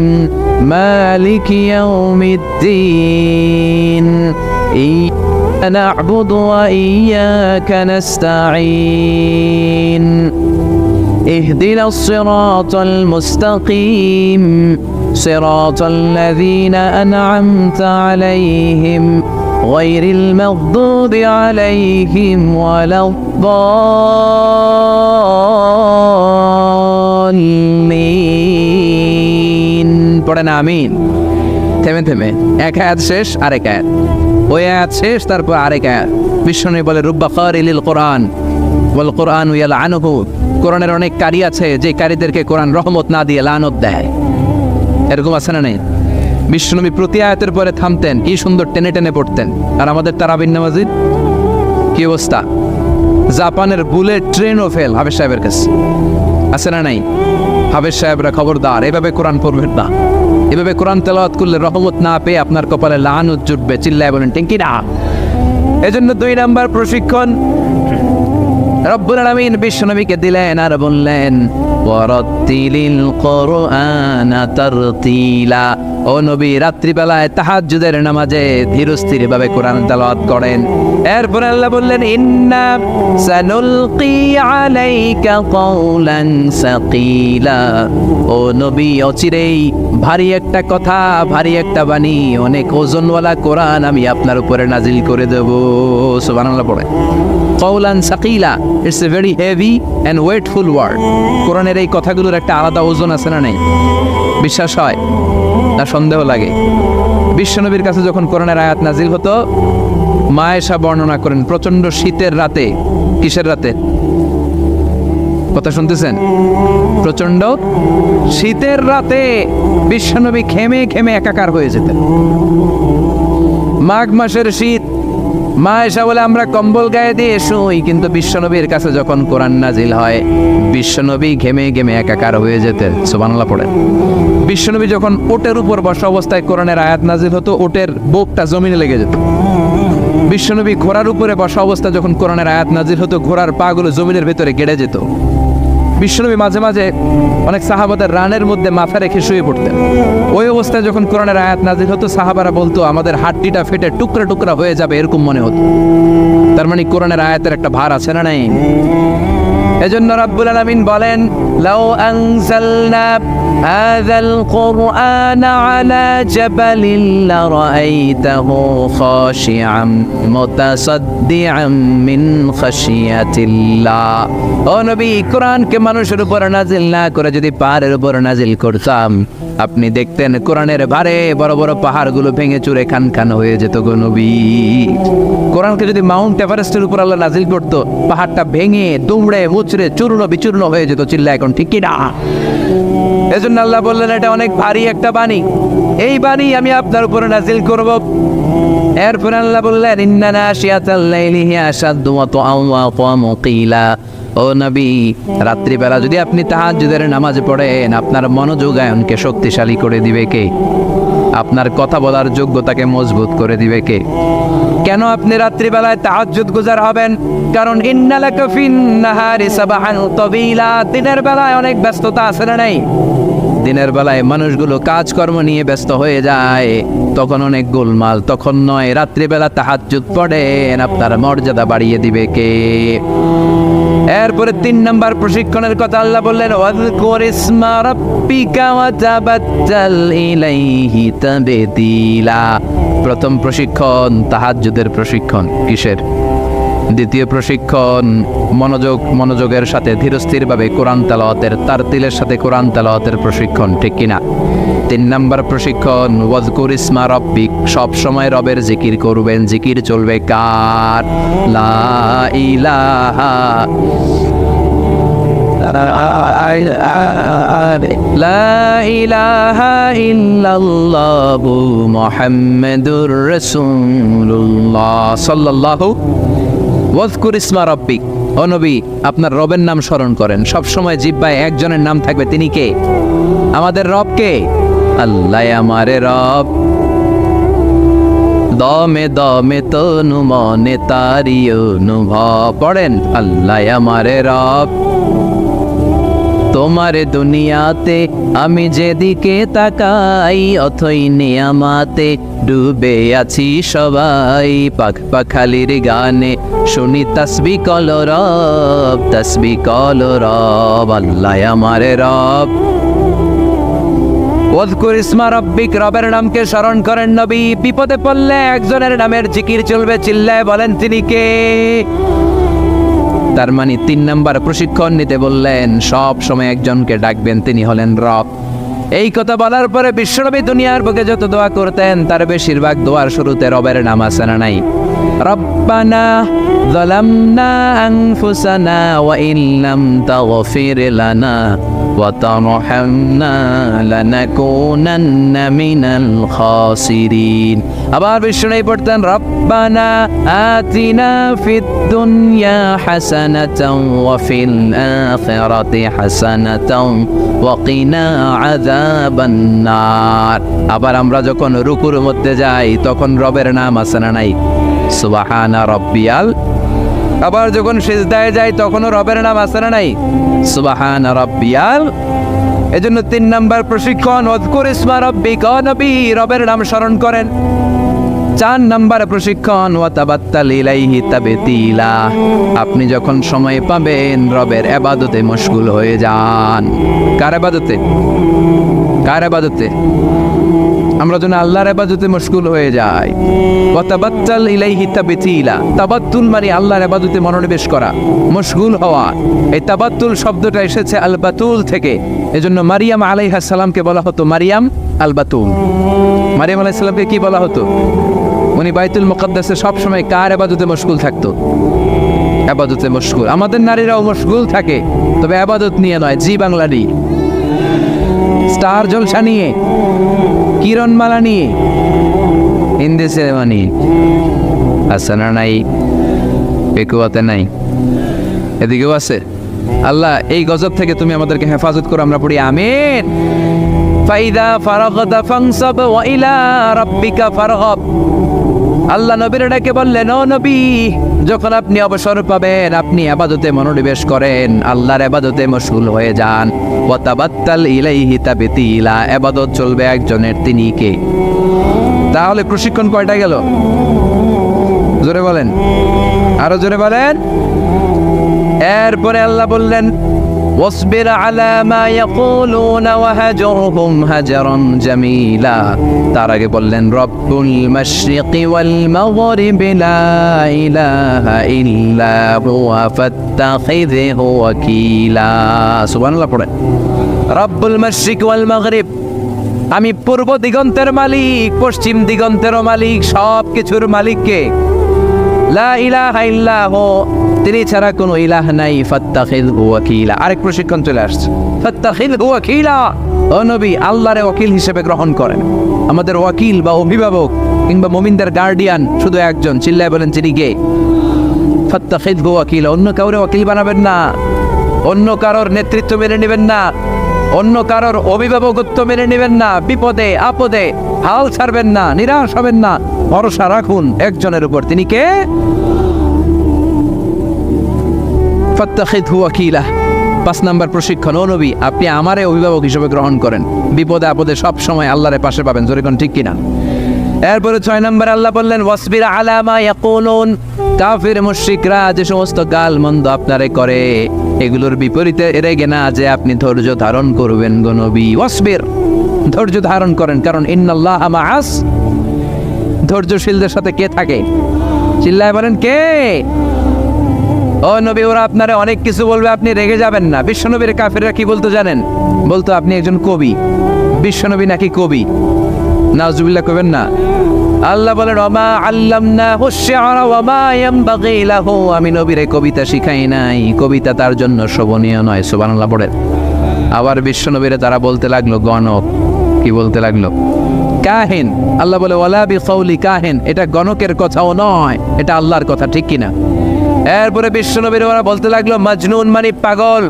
মালিকি ইয়াউমিদ্দিন ইয়্যাকা না'বুদু ওয়া ইয়্যাকা নাস্তাঈন اهدنا الصراط المستقيم صراط الذين أنعمت عليهم غير المغضوب عليهم ولا الضالين পড়েন আমিন। থেমে থেমে এক আয়াত শেষ আরেক আয়াত, ওই আয়াত শেষ তারপর আরেক আয়াত। বিশ্বনবী বলে রুব্বা কারিলিল কোরআন ওয়াল কোরআন ইয়ালআনুহু, কোরআনের অনেক কারি আছে যে কারীদেরকে কোরআন রহমত না দিয়ে লানত দেয়। এরকম আছে না নেই? বিশ্বনবী প্রতি আয়াতের পরে থামতেন, কি সুন্দর টেনে টেনে পড়তেন। আর আমাদের তারাবির নামাজির কি অবস্থা? জাপানের বুলেট ট্রেনও ফেল হাফেজ সাহেবের কাছে। আছে না নাই? হাফেজ সাহেবরা খবরদার, এভাবে কোরআন পড়বেন না। এভাবে কোরআন তেলাওয়াত করলে রহমত না পেয়ে আপনার কপালে লানত জুটবে। চিল্লায় বলেন ঠিক কি না? এজন্য 2 নাম্বার প্রশিক্ষণ রব্বুল আলামিন বিশ্বনবীকে দিলেন আর বললেন ওয়ারাত্তিলিল কুরআনা তারতিলা। ও নবী, রাত্রিবেলায় তাহাজ্জুদের নামাজে ধীরস্থির ভাবে কোরআন তেলাওয়াত করেন। এরপর আল্লাহ বললেন ইন্না সানুলকি আলাইকা কওলান সাকিলা। ও নবী, অচিরেই ভারী একটা কথা, ভারী একটা বাণী, অনেক ওজনওয়ালা কোরআন আমি আপনার উপরে নাজিল করে দেব। সুবহানাল্লাহ পড়ে। কওলান সাকিলা, it's a very heavy and weightful word. কোরআনের এই কথাগুলোর একটা আলাদা ওজন আছে না নেই? বিশ্বাস হয় না সন্দেহ লাগে? বিশ্বনবীর কাছে যখন কোরআনের আয়াত নাজিল হতো, মা আয়েশা বর্ণনা করেন প্রচন্ড শীতের রাতে। কিসের রাতে? কথা শুনতেছেন? প্রচন্ড শীতের রাতে বিশ্বনবী ঘেমে ঘেমে একাকার হয়ে যেতেন। মাঘ মাসের শীত, মা আয়েশা বলে আমরা কম্বল গায়ে দিয়ে শুই, কিন্তু বিশ্বনবীর কাছে যখন কোরআন নাজিল হয় বিশ্বনবী ঘেমে ঘেমে একাকার হয়ে যেতেন। সুবহানাল্লাহ পড়েন। বিশ্বনবী যখন ওটের উপর বসা অবস্থায় কোরআনের আয়াত নাজিল হতো, ওটের বুকটা জমিনে লেগে যেত। বিশ্বনবী ঘোড়ার উপরে বসা অবস্থায় যখন কোরআনের আয়াত নাজিল হতো, ঘোড়ার পা গুলো জমিনের ভেতরে গেড়ে যেত। বিশ্বনবী মাঝে মাঝে অনেক সাহাবাদের রানের মধ্যে মাথা রেখে শুয়ে পড়তেন। ওই অবস্থায় যখন কোরআনের আয়াত নাজিল হতো, সাহাবারা বলতো আমাদের হাড্ডিটা ফেটে টুকরা টুকরা হয়ে যাবে, এরকম মনে হতো। তার মানে কোরআনের আয়াতের একটা ভার আছে না নাই? এজন্য রাব্বুল আলামিন বলেন লাউ আনজালনা হাযাল কুরআনা আলা জাবালিন লারাআইতাহু খাশিআম মুতাসাদ্দিআম মিন খাশিয়াতিল্লাহ। ও নবী, কোরআনকে মানুষের উপর নাজিল না করে যদি পাহাড়ের উপর নাজিল করতাম, আপনি দেখতেন কোরআনের ভারে বড় বড় পাহাড়গুলো ভেঙে চুরে খান খান হয়ে যেত গো নবী। কোরআনকে যদি মাউন্ট এভারেস্টের উপর আল্লাহ নাজিল করতো, পাহাড়টা ভেঙে দুমড়ে মুচড়ে চূর্ণ বিচূর্ণ হয়ে যেত। চিল্লা এখন ঠিক কি না? এজন্য আল্লাহ বললেন এটা অনেক ভারী একটা বাণী, এই বাণী আমি আপনার উপরে নাজিল করব। এরপর আল্লাহ বললেন ইন্না নাশিয়াতাল লাইলি হিয়া আশাদ্দু ওয়াতআন ওয়া আকামু কিলা। ও নবী, রাত্রিবেলা যদি আপনি তাহাজ্জুদের নামাজ পড়েন, আপনার মনোযোগায়নকে শক্তিশালী করে দিবে কে? আপনার কথা বলার যোগ্যতাকে মজবুত করে দিবে কে? কেন আপনি রাত্রিবেলায় তাহাজ্জুদ গুজার হবেন? কারণ ইন্না লাকা ফিন নাহারি সাবাহান তাবিলা। দিনের বেলায় অনেক ব্যস্ততা আছে না নাই? দিনের বেলায় মানুষগুলো কাজকর্ম নিয়ে ব্যস্ত হয়ে যায়, তখন অনেক গোলমাল। তখন নয়, রাত্রিবেলা তাহাজ্জুদ পড়েন, আপনার মর্যাদা বাড়িয়ে দিবে কে? এরপরে 3 নাম্বার প্রশিক্ষণের কথা আল্লাহ বললেন ওয়াযকুর ইসমা রাব্বিকা ওয়া তাবাত্তাল ইলাইহি তাবদীলা। প্রথম প্রশিক্ষণ তাহাজ্জুদের প্রশিক্ষণ। কিসের? দ্বিতীয় প্রশিক্ষণ মনোযোগের সাথে ধীরস্থিরভাবে কোরআন তেলাওয়াতের, তারতিলের সাথে কোরআন তেলাওয়াতের প্রশিক্ষণ। ঠিক কিনা? 3 নাম্বার প্রশিক্ষণ ওয়াযকুর ইসমা রাব্বিক। সব সময় রবের জিকির করবেন। জিকির চলবে কার? লা ইলাহা লা ইলাহা ইল্লাল্লাহু মুহাম্মাদুর রাসূলুল্লাহ সাল্লাল্লাহু। ওয়াযকুর ইসমা রাব্বিক। ও নবী, আপনার রবের নাম স্মরণ করেন। সব সময় জিহ্বায় একজনের নাম থাকবে। তিনি কে? আমাদের রব কে? আল্লাহ আমারে রব। দমে দমে তনু মনে তারি অনুভব। পড়েন আল্লাহ আমারে রব। তোমারে দুনিয়াতে আমি যেদিকে তাকাই, অথই নিয়ামাতে ডুবে আছি সবাই। পাখ পাখালির গানে শুনি তাসবিহ কল রব, তাসবিহ কল রব। আল্লাহ আমারে রব। ওয়াযকুর ইসমা রাব্বিক। রবের নামকে স্মরণ করেন নবী। বিপদে পড়লে একজনের নামের জিকির চলবে। চিল্লায় বলেন তিনি কে? তার মানে 3 নাম্বার প্রশিক্ষণ নিতে বললেন, সব সময় একজনকে ডাকবেন, তিনি হলেন রব। এই কথা বলার পরে বিশ্বনবী দুনিয়ার বুকে যত দোয়া করতেন, তার বেশিরভাগ দোয়ার শুরুতে রবের নাম আছে না নাই? রব্বানা যালামনা আনফুসানা ওয়া ইন লাম তাগফির লানা ওয়া তারহামনা লানাকুনান্না মিনাল খাসিরিন। আবার বিষ্ণু পড়তেন রব্বানা আতিনা ফিদ দুনিয়া হাসানাতাও ওয়া ফিল আখিরাতি হাসানাতাও ওয়া কিনা আযাবান নার। আবার আমরা যখন রুকুর মধ্যে যাই তখন রবের নাম আছে না নাই? সুবহানা রাব্বিয়াল। আবার যখন সিজদায় যাই তখনও রবের নাম আছে না নাই? সুবহানা রাব্বিয়াল। এজন্য 3 নাম্বার প্রশিক্ষণ, ওয়াজকুর ইসমা রাব্বিকা, নবী রবের নাম স্মরণ করেন। 4 নাম্বার প্রশিক্ষণ, ওয়াতাবাত্তাল ইলাইহি তাবতিলা, আপনি যখন সময় পাবেন রবের ইবাদতে মশগুল হয়ে যান। কার ইবাদতে? কার ইবাদতে? আমরা যেন আল্লাহর ইবাদতে মশগুল হয়ে যাই। ওয়াতাবাত্তাল ইলাইহি তাবতিলা, তাবাত্তুল মানে আল্লাহর ইবাদতে মনোনিবেশ করা, মশগুল হওয়া। এই তাবাত্তুল শব্দটা এসেছে আল বাতুল থেকে। এজন্য মারিয়াম আলাইহিস সালামকে বলা হতো মারিয়াম আল বাতুল। মারিয়াম আলাইহিস সালামকে কি বলা হতো? উনি বাইতুল মুকাদ্দাসে সব সময় কার ইবাদতে মশগুল থাকতো? ইবাদতে মশগুল। আমাদের নারীরাও মশগুল থাকে, তবে ইবাদত নিয়ে নয়, জি বাংলা নিয়ে, স্টার জলসা নিয়ে, কিরণমালা নিয়ে, হিন্দি সিনেমা নিয়ে। আসানা নাই, বেকুয়াতে নাই, এদিকেও আছে। আল্লাহ এই গজব থেকে তুমি আমাদেরকে হেফাজত করো, আমরা পড়ি আমিন। ফাইদা ফারাগতা ফানসাব ওয়া ইলা রাব্বিকা ফারগাব। আল্লাহ নবীর ডাকে বললেন, ও নবী, যখন আপনি অবসর পাবেন আপনি ইবাদতে মনোনিবেশ করেন, আল্লাহর ইবাদতে মশগুল হয়ে যান। ওয়া তাবাত্তাল ইলাইহি তাবতিলা, ইবাদত চলবে একজনের, তিনি কে? তাহলে প্রশিক্ষণ কয়টা গেল? জোরে বলেন, আরো জোরে বলেন। এরপরে আল্লাহ বললেন, ওয়াসবির আলা মা ইয়াকুলুনা ওয়াহজুরহুম হাজরান জামিলা। তার আগে বললেন রব্বুল মাশরিকি ওয়াল মাগরিবি লা ইলাহা ইল্লা হুয়া ফাত্তাখিযহু ওয়াকিলা। সুবহানাল্লাহ পড়েন। রব্বুল মাশরিক ওয়াল মাগরিব, আমি পূর্ব দিগন্তের মালিক, পশ্চিম দিগন্তেরও মালিক, সব কিছুর মালিক কে? লা ইলাহা ইল্লাহু, তিনি ছাড়া কোনো ইলাহ নাই। ফাত্তাখিযহু ওয়াকিলা। আরেক প্রশিক্ষণ চলে আসছে, ফাত্তাখিযহু ওয়াকিলা। ও নবী, আল্লাহরে ওয়াকিল হিসেবে গ্রহণ করেন। আমাদের ওয়াকিল বা অভিভাবক কিংবা মুমিনদের গার্ডিয়ান শুধু একজন, চিল্লায় বলেন তিনি কে? ফাত্তাখিযহু ওয়াকিলা। অন্য কাউরে ওয়াকিল বানাবেন না, অন্য কারোর নেতৃত্ব মেনে নেবেন না, অন্য কারোর অভিভাবকত্ব মেনে নেবেন না। বিপদে আপদে হাল ছাড়বেন না, নিরাশ হবেন না, ভরসা রাখুন একজনের উপর, তিনি কে? ফাত্তাখিযহু ওয়াকিলা। 5 নাম্বার প্রশিক্ষণ, ও নবী আপনি আমারে অভিভাবক হিসেবে গ্রহণ করেন, বিপদে আপদে সব সময় আল্লাহরে পাশে পাবেন। জোরে কোন ঠিক কিনা? এরপরে 6 নাম্বার আল্লাহ বললেন, ওয়াসবির আলা মা ইয়াকুলুন, কাফির মুশরিকরা যে সমস্ত গাল মন্দ আপনারে করে এগুলোর বিপরীতে রেগে না যে আপনি ধৈর্য ধারণ করবেন গো নবী। ওয়াসবির, ধৈর্য ধারণ করেন, কারণ ইন্নাল্লাহা মাআস, ধৈর্যশীলদের সাথে কে থাকে? চিল্লায় বলেন কে? ও নবী, ওরা আপনারে অনেক কিছু বলবে, আপনি রেগে যাবেন না। বিশ্বনবীর কাফিররা কি বলতো জানেন? বলতো আপনি একজন কবি। বিশ্বনবী নাকি কবি? নাউজুবিল্লাহ কইবেন না। আল্লাহ বলেন, ওমা আল্লামনাহু আশ-শি'রা ওয়া মা ইয়ানবাগি লাহু, আমি নবীরে কবিতা শিখাই নাই, কবিতা তার জন্য শোভনীয় নয়। সুবহানাল্লাহ পড়েন। আবার বিশ্বনবীরে তারা বলতে লাগলো গণক। কি বলতে লাগলো? কাহিন। আল্লাহ বলে, ওয়ালা বিকাউলি কাহিন, এটা গণকের কথাও নয়, এটা আল্লাহর কথা, ঠিক কিনা? এরপরে বিশ্বনবীর ওরা বলতে লাগলো মাজনুন, মানে পাগল।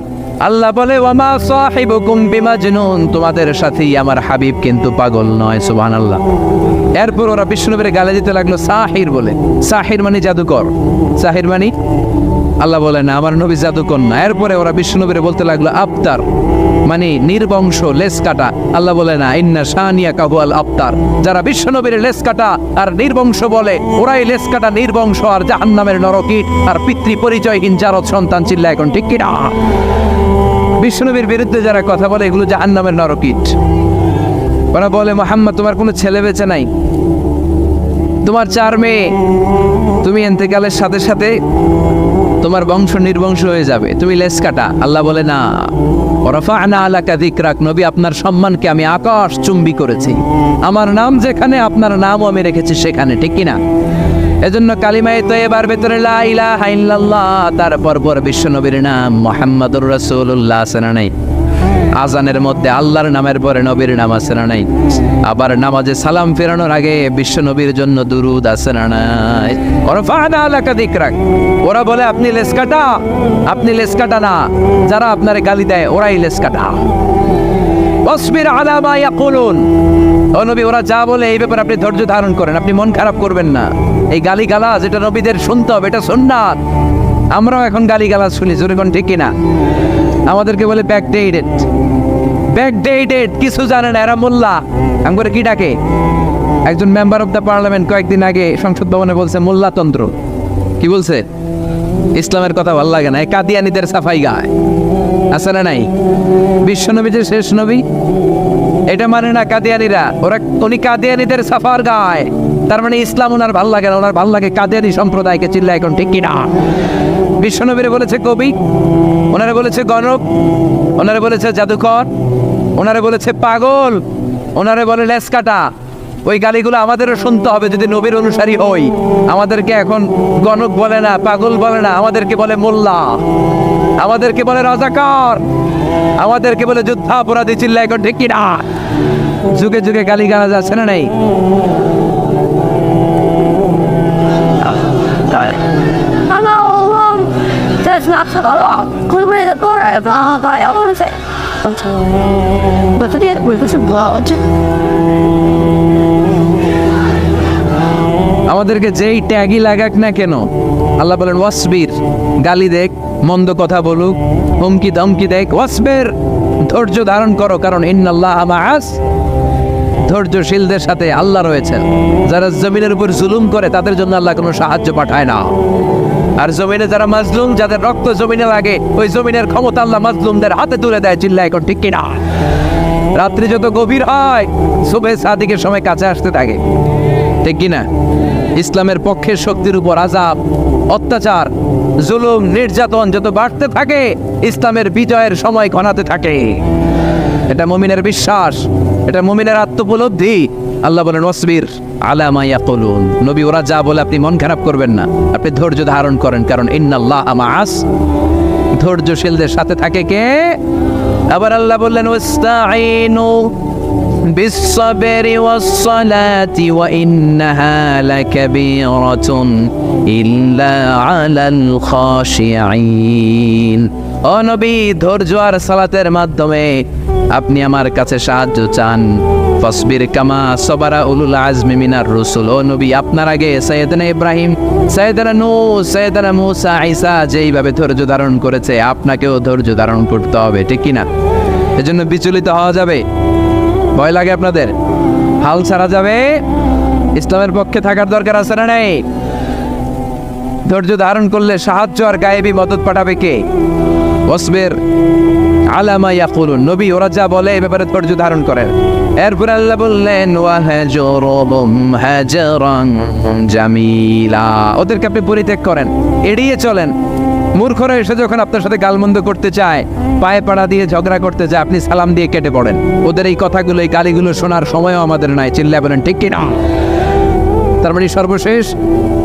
আল্লাহ বলে, ওয়ামা সাহিবুকুম বিমাজনুন, তোমাদের সাথেই আমার হাবিব কিন্তু পাগল নয়। সুবহানাল্লাহ। এরপর ওরা বিশ্বনবীর গালে দিতে লাগলো সাহির বলে। সাহির মানে জাদুকর। সাহির মানে? আল্লাহ বলে না, আমার নবী জাদুকর না। এরপরে ওরা বিশ্বনবীরে বলতে লাগলো আবতার, মানে নির্বংশ, লেস কাটা। আল্লাহ বলে না, ইন্না শানিয়াকা হুয়াল আবতার, যারা বিশ্বনবীর লেস কাটা আর নির্বংশ বলে ওরাই লেস কাটা, নির্বংশ আর জাহান্নামের নরকীট আর পিতৃ পরিচয়হীন জারদ সন্তান। চিল্লা এখন ঠিক কিনা? বিশ্বনবীর বিরুদ্ধে যারা কথা বলে এগুলো জাহান্নামের নরকীট। ওরা বলে, মুহাম্মদ তোমার কোনো ছেলে বেঁচে নাই, তোমার 4 মেয়ে, তুমি ইন্তেকালের সাথে সাথে তোমার বংশ নির্বংশ হয়ে যাবে, তুমি লেজ কাটা। আল্লাহ বলে না, রাফা'না আলাকা যিকরাক, নবী আপনার সম্মানকে আমি আকাশ চুম্বি করেছি, আমার নাম যেখানে আপনার নামও আমি রেখেছি সেখানে, ঠিক কিনা? এজন্য কালিমায়ে তয়্যিবার ভেতরে লা ইলাহা ইল্লাল্লাহ, তারপর পর বিশ্বনবীর নাম মুহাম্মাদুর রাসূলুল্লাহ আছে না নাই? আজানের মধ্যে আল্লাহর নামের পরে নবীর নাম আছে না নাই? আবার নামাজে সালাম ফেরানোর আগে বিশ্বনবীর জন্য দুরূদ আছে না নাই? রাফা'না আলাকা যিকরাক। ওরা বলে আপনি লেজ কাটা, আপনি লেজ কাটা না, যারা আপনারে গালি দেয় ওরাই লেজ কাটা। ওয়াসবির আলা মা ইয়াকুলুন, ও নবী ওরা যা বলে এই ব্যাপারে আপনি ধৈর্য ধারণ করেন, আপনি মন খারাপ করবেন না। এই গালিগালাজ এটা নবীদের শুনতে হবে, এটা সুন্নাত। আমরাও এখন গালিগালাজ শুনি, জোরে কোন ঠিক কিনা? আমাদেরকে বলে ব্যাকডেটেড, ব্যাকডেটেড, কিছু জানে না, এরা মোল্লা। আমরা কি ডাকে? একজন মেম্বার অফ দ্য পার্লামেন্ট কয়েকদিন আগে সংসদ ভবনে বলছে মোল্লাতন্ত্র। কি বলছে? ইসলামের কথা ভালো লাগে না, এই কাদিয়ানীদের সাফাই গায়, আছে না নাই? বিশ্বনবী যে শেষ নবী, এটা মানে না কাদিয়ানীরা, উনি কাদিয়ানীদের সাফার গায়। তার মানে ইসলাম ওনার ভাল লাগে না, ওনার ভাল লাগে কাদিয়ানী সম্প্রদায়কে। চিল্লা এখন ঠিক কিনা? বিশ্বনবীরে বলেছে কবি, ওনারা বলেছে গণক, ওনারা বলেছে জাদুকর, ওনারা বলেছে পাগল, ওনারা বলে লেজ কাটা। ওই গালিগুলো আমাদেরও শুনতে হবে যদি নবীর অনুসারী হই। আমাদেরকে এখন গণক বলে না, পাগল বলে না, আমাদেরকে বলে মোল্লা, আমাদেরকে বলে রাজাকার, আমাদেরকে বলে যুদ্ধাপরাধী। চিল্লা এখন ঠিক কিনা? যুগে যুগে গালি গালা যাচ্ছে না নাই? আমাদেরকে যেই ট্যাগই লাগাক না কেন, আল্লাহ বলেন ওয়াসবির, গালি দেখ, মন্দ কথা বলুক, হুমকি ধমকি দেখ, ওয়াসবির, ধৈর্য ধারণ করো, কারণ ইন্নাল্লাহা মাআস, ধৈর্যশীলদের সাথে আল্লাহ রয়েছেন। যারা জমিনের উপর জুলুম করে তাদের জন্য আল্লাহ কোনো সাহায্য পাঠায় না। আর জমিনে যারা মাজলুম, যাদের রক্ত জমিনে লাগে, ওই জমিনের ক্ষমতা আল্লাহ মাজলুমদের হাতে তুলে দেয়। চিল্লা এখন ঠিক কিনা? রাত্রি যত গভীর হয় সুবহে সাদিকের সময় কাছে আসতে থাকে, ঠিক কিনা? ইসলামের পক্ষের শক্তির উপর আযাব, অত্যাচার, জুলুম, নির্যাতন যত বাড়তে থাকে ইসলামের বিজয়ের সময় ঘনাতে থাকে। এটা মুমিনের বিশ্বাস, এটা মুমিনের আত্মোপলব্ধি। আল্লাহ বলেন ওয়াসবির আলা মা ইয়াকুলুন, নবী ওরা যা বলে আপনি মন খারাপ করবেন না, আপনি ধৈর্য ধারণ করেন, কারণ ইন্নাল্লাহা মাআস, ধৈর্যশীলদের সাথে থাকে কে? আবার আল্লাহ বললেন ওয়াস্তাঈনু বিস-সাবরি ওয়াস-সালাতি ওয়া ইন্নাহা লাকাবীরাতুন ইল্লা আলাল খাশিঈন। ও নবী, ধৈর্য আর সালাতের মাধ্যমে আপনি আমার কাছে সাহায্য চান। ফাসবির কামা সাবারা উলুল আজমি মিনার রাসূল। ও নবী, আপনার আগে সাইয়েদনা ইব্রাহিম, সাইয়েদনা নূহ, সাইয়েদনা মূসা, ঈসা যেইভাবে ধৈর্য ধারণ করেছে আপনাকেও ধৈর্য ধারণ করতে হবে, ঠিক কিনা? এজন্য বিচলিত হওয়া যাবে? ভয় লাগে আপনাদের? হাল ছাড়া যাবে? ইসলামের পক্ষে থাকার দরকার আছে না নাই? ধৈর্য ধারণ করলে সাহায্য আর গায়েবী মদত পাঠাবে কে? ওয়াসবির আলা মা ইয়াকুলুন, নবী ওরা যা বলে এই ব্যাপারে ধৈর্য ধারণ করেন। এরপর আল্লাহ বললেন ওয়াহাজুরহুম হাজরান জামিলা, ওদেরকে আপনি পরিত্যাগ করেন, এড়িয়ে চলেন। মূর্খরা এসে যখন আপনার সাথে গালমন্দ করতে চায়, পায়ে পাড়া দিয়ে ঝগড়া করতে চায়, আপনি সালাম দিয়ে কেটে পড়েন। ওদের এই কথাগুলো, এই গালিগুলো শোনার সময়ও আমাদের নাই। চিল্লা বলেন ঠিক কিনা? তার মানে সর্বশেষ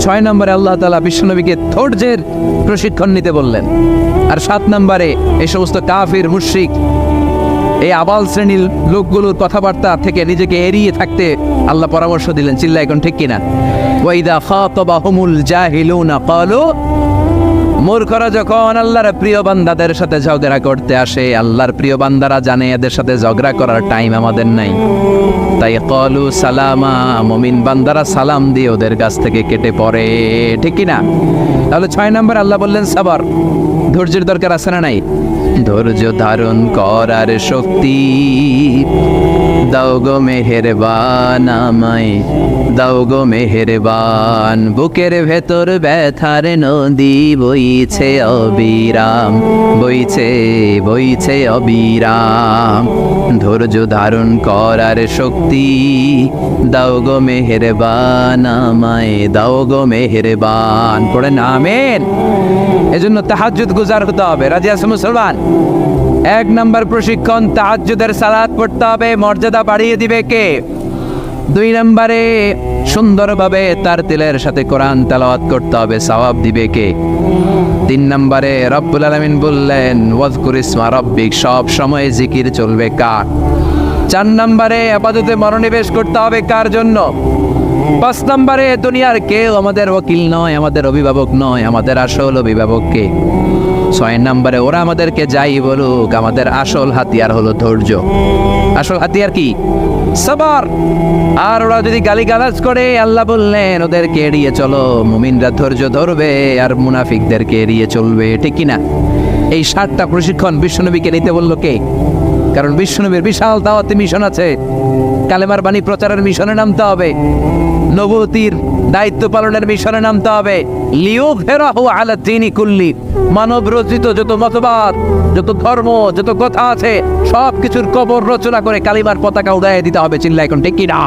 6 নম্বরে আল্লাহ তাআলা বিশ্বনবীকে ধৈর্যের প্রশিক্ষণ নিতে বললেন। আর 7 নম্বরে এই সমস্ত কাফির, মুশরিক, এই আবাল শ্রেণীর লোকগুলোর কথাবার্তা থেকে নিজেকে এড়িয়ে থাকতে আল্লাহ পরামর্শ দিলেন। চিল্লা এখন ঠিক কিনা? ওয়াইদা খাতাবাহুমুল জাহিলুনা ক্বালু, মূর্খরা যখন আল্লাহর প্রিয় বান্দাদের সাথে ঝগড়া করতে আসে, আল্লাহর প্রিয় বান্দারা জানে এদের সাথে ঝগড়া করার টাইম আমাদের নাই, তাই ক্বালু সালামা, মুমিন বান্দারা সালাম দিয়ে ওদের কাছ থেকে কেটে পড়ে, ঠিক কিনা? তাহলে 6 নম্বর আল্লাহ বললেন সবর, ধৈর্যের দরকার আছে না নাই? ধৈর্য ধারণ করার শক্তি দাও গো মেহেরবান, আমায় দাও গো মেহেরবান। বুকের ভেতর ব্যথার নদী বইছে অবিরাম, বইছে বইছে অবিরাম। ধৈর্য ধারণ করার শক্তি দাও গো মেহেরবান, আমায় দাও গো মেহেরবান। পড়েন আমিন। এজন্য তাহাজ্জুদ গুজার হতে হবে। রাজি আছে মুসলমান? 1 নাম্বার প্রশিক্ষণ, তাহাজ্জুদের সালাত পড়তে হবে। মর্যাদা বাড়িয়ে দিবে কে? 2 নম্বরে সুন্দরভাবে তার তিলের সাথে কোরআন তেলাওয়াত করতে হবে, সওয়াব দিবে কে? 3 নম্বরে রব্বুল আলামিন বললেন ওয়াজকুর ইসমা রাব্বিক, সব সময় জিকির চলবে কার? 4 নম্বরে ইবাদতে মনোনিবেশ করতে হবে কার জন্য? 5 নম্বরে দুনিয়ার কেউ আমাদের ওয়াকিল নয়, আমাদের অভিভাবক নয়, আমাদের আসল অভিভাবক কে? 6 নম্বরে ওরা আমাদেরকে যাই বলুক, আমাদের আসল হাতিয়ার হলো ধৈর্য। আসল হাতিয়ার কি? সবার। আর ওরা যদি গালিগালাজ করে, আল্লাহ বললেন ওদেরকে এড়িয়ে চলো। মুমিনরা ধৈর্য ধরবে আর মুনাফিকদেরকে এড়িয়ে চলবে, ঠিক কি না? এই 7টা প্রশিক্ষণ বিশ্বনবীকে নিতে বলল কে? কারণ বিশ্বনবীর বিশাল দাওয়াতি মিশন আছে। কালেমার বাণী প্রচারের মিশনে নামতে হবে, নবুয়তির দায়িত্ব পালনের মিশনে নামতে হবে। লিয়ুযহিরাহু আলা দ্বীনি কুল্লি, মানব রচিত যত মতবাদ, যত ধর্ম, যত কথা আছে সব কিছুর কবর রচনা করে কালিমার পতাকা উড়াইয়ে দিতে হবে। চিল্লা এখন ঠিক কি না?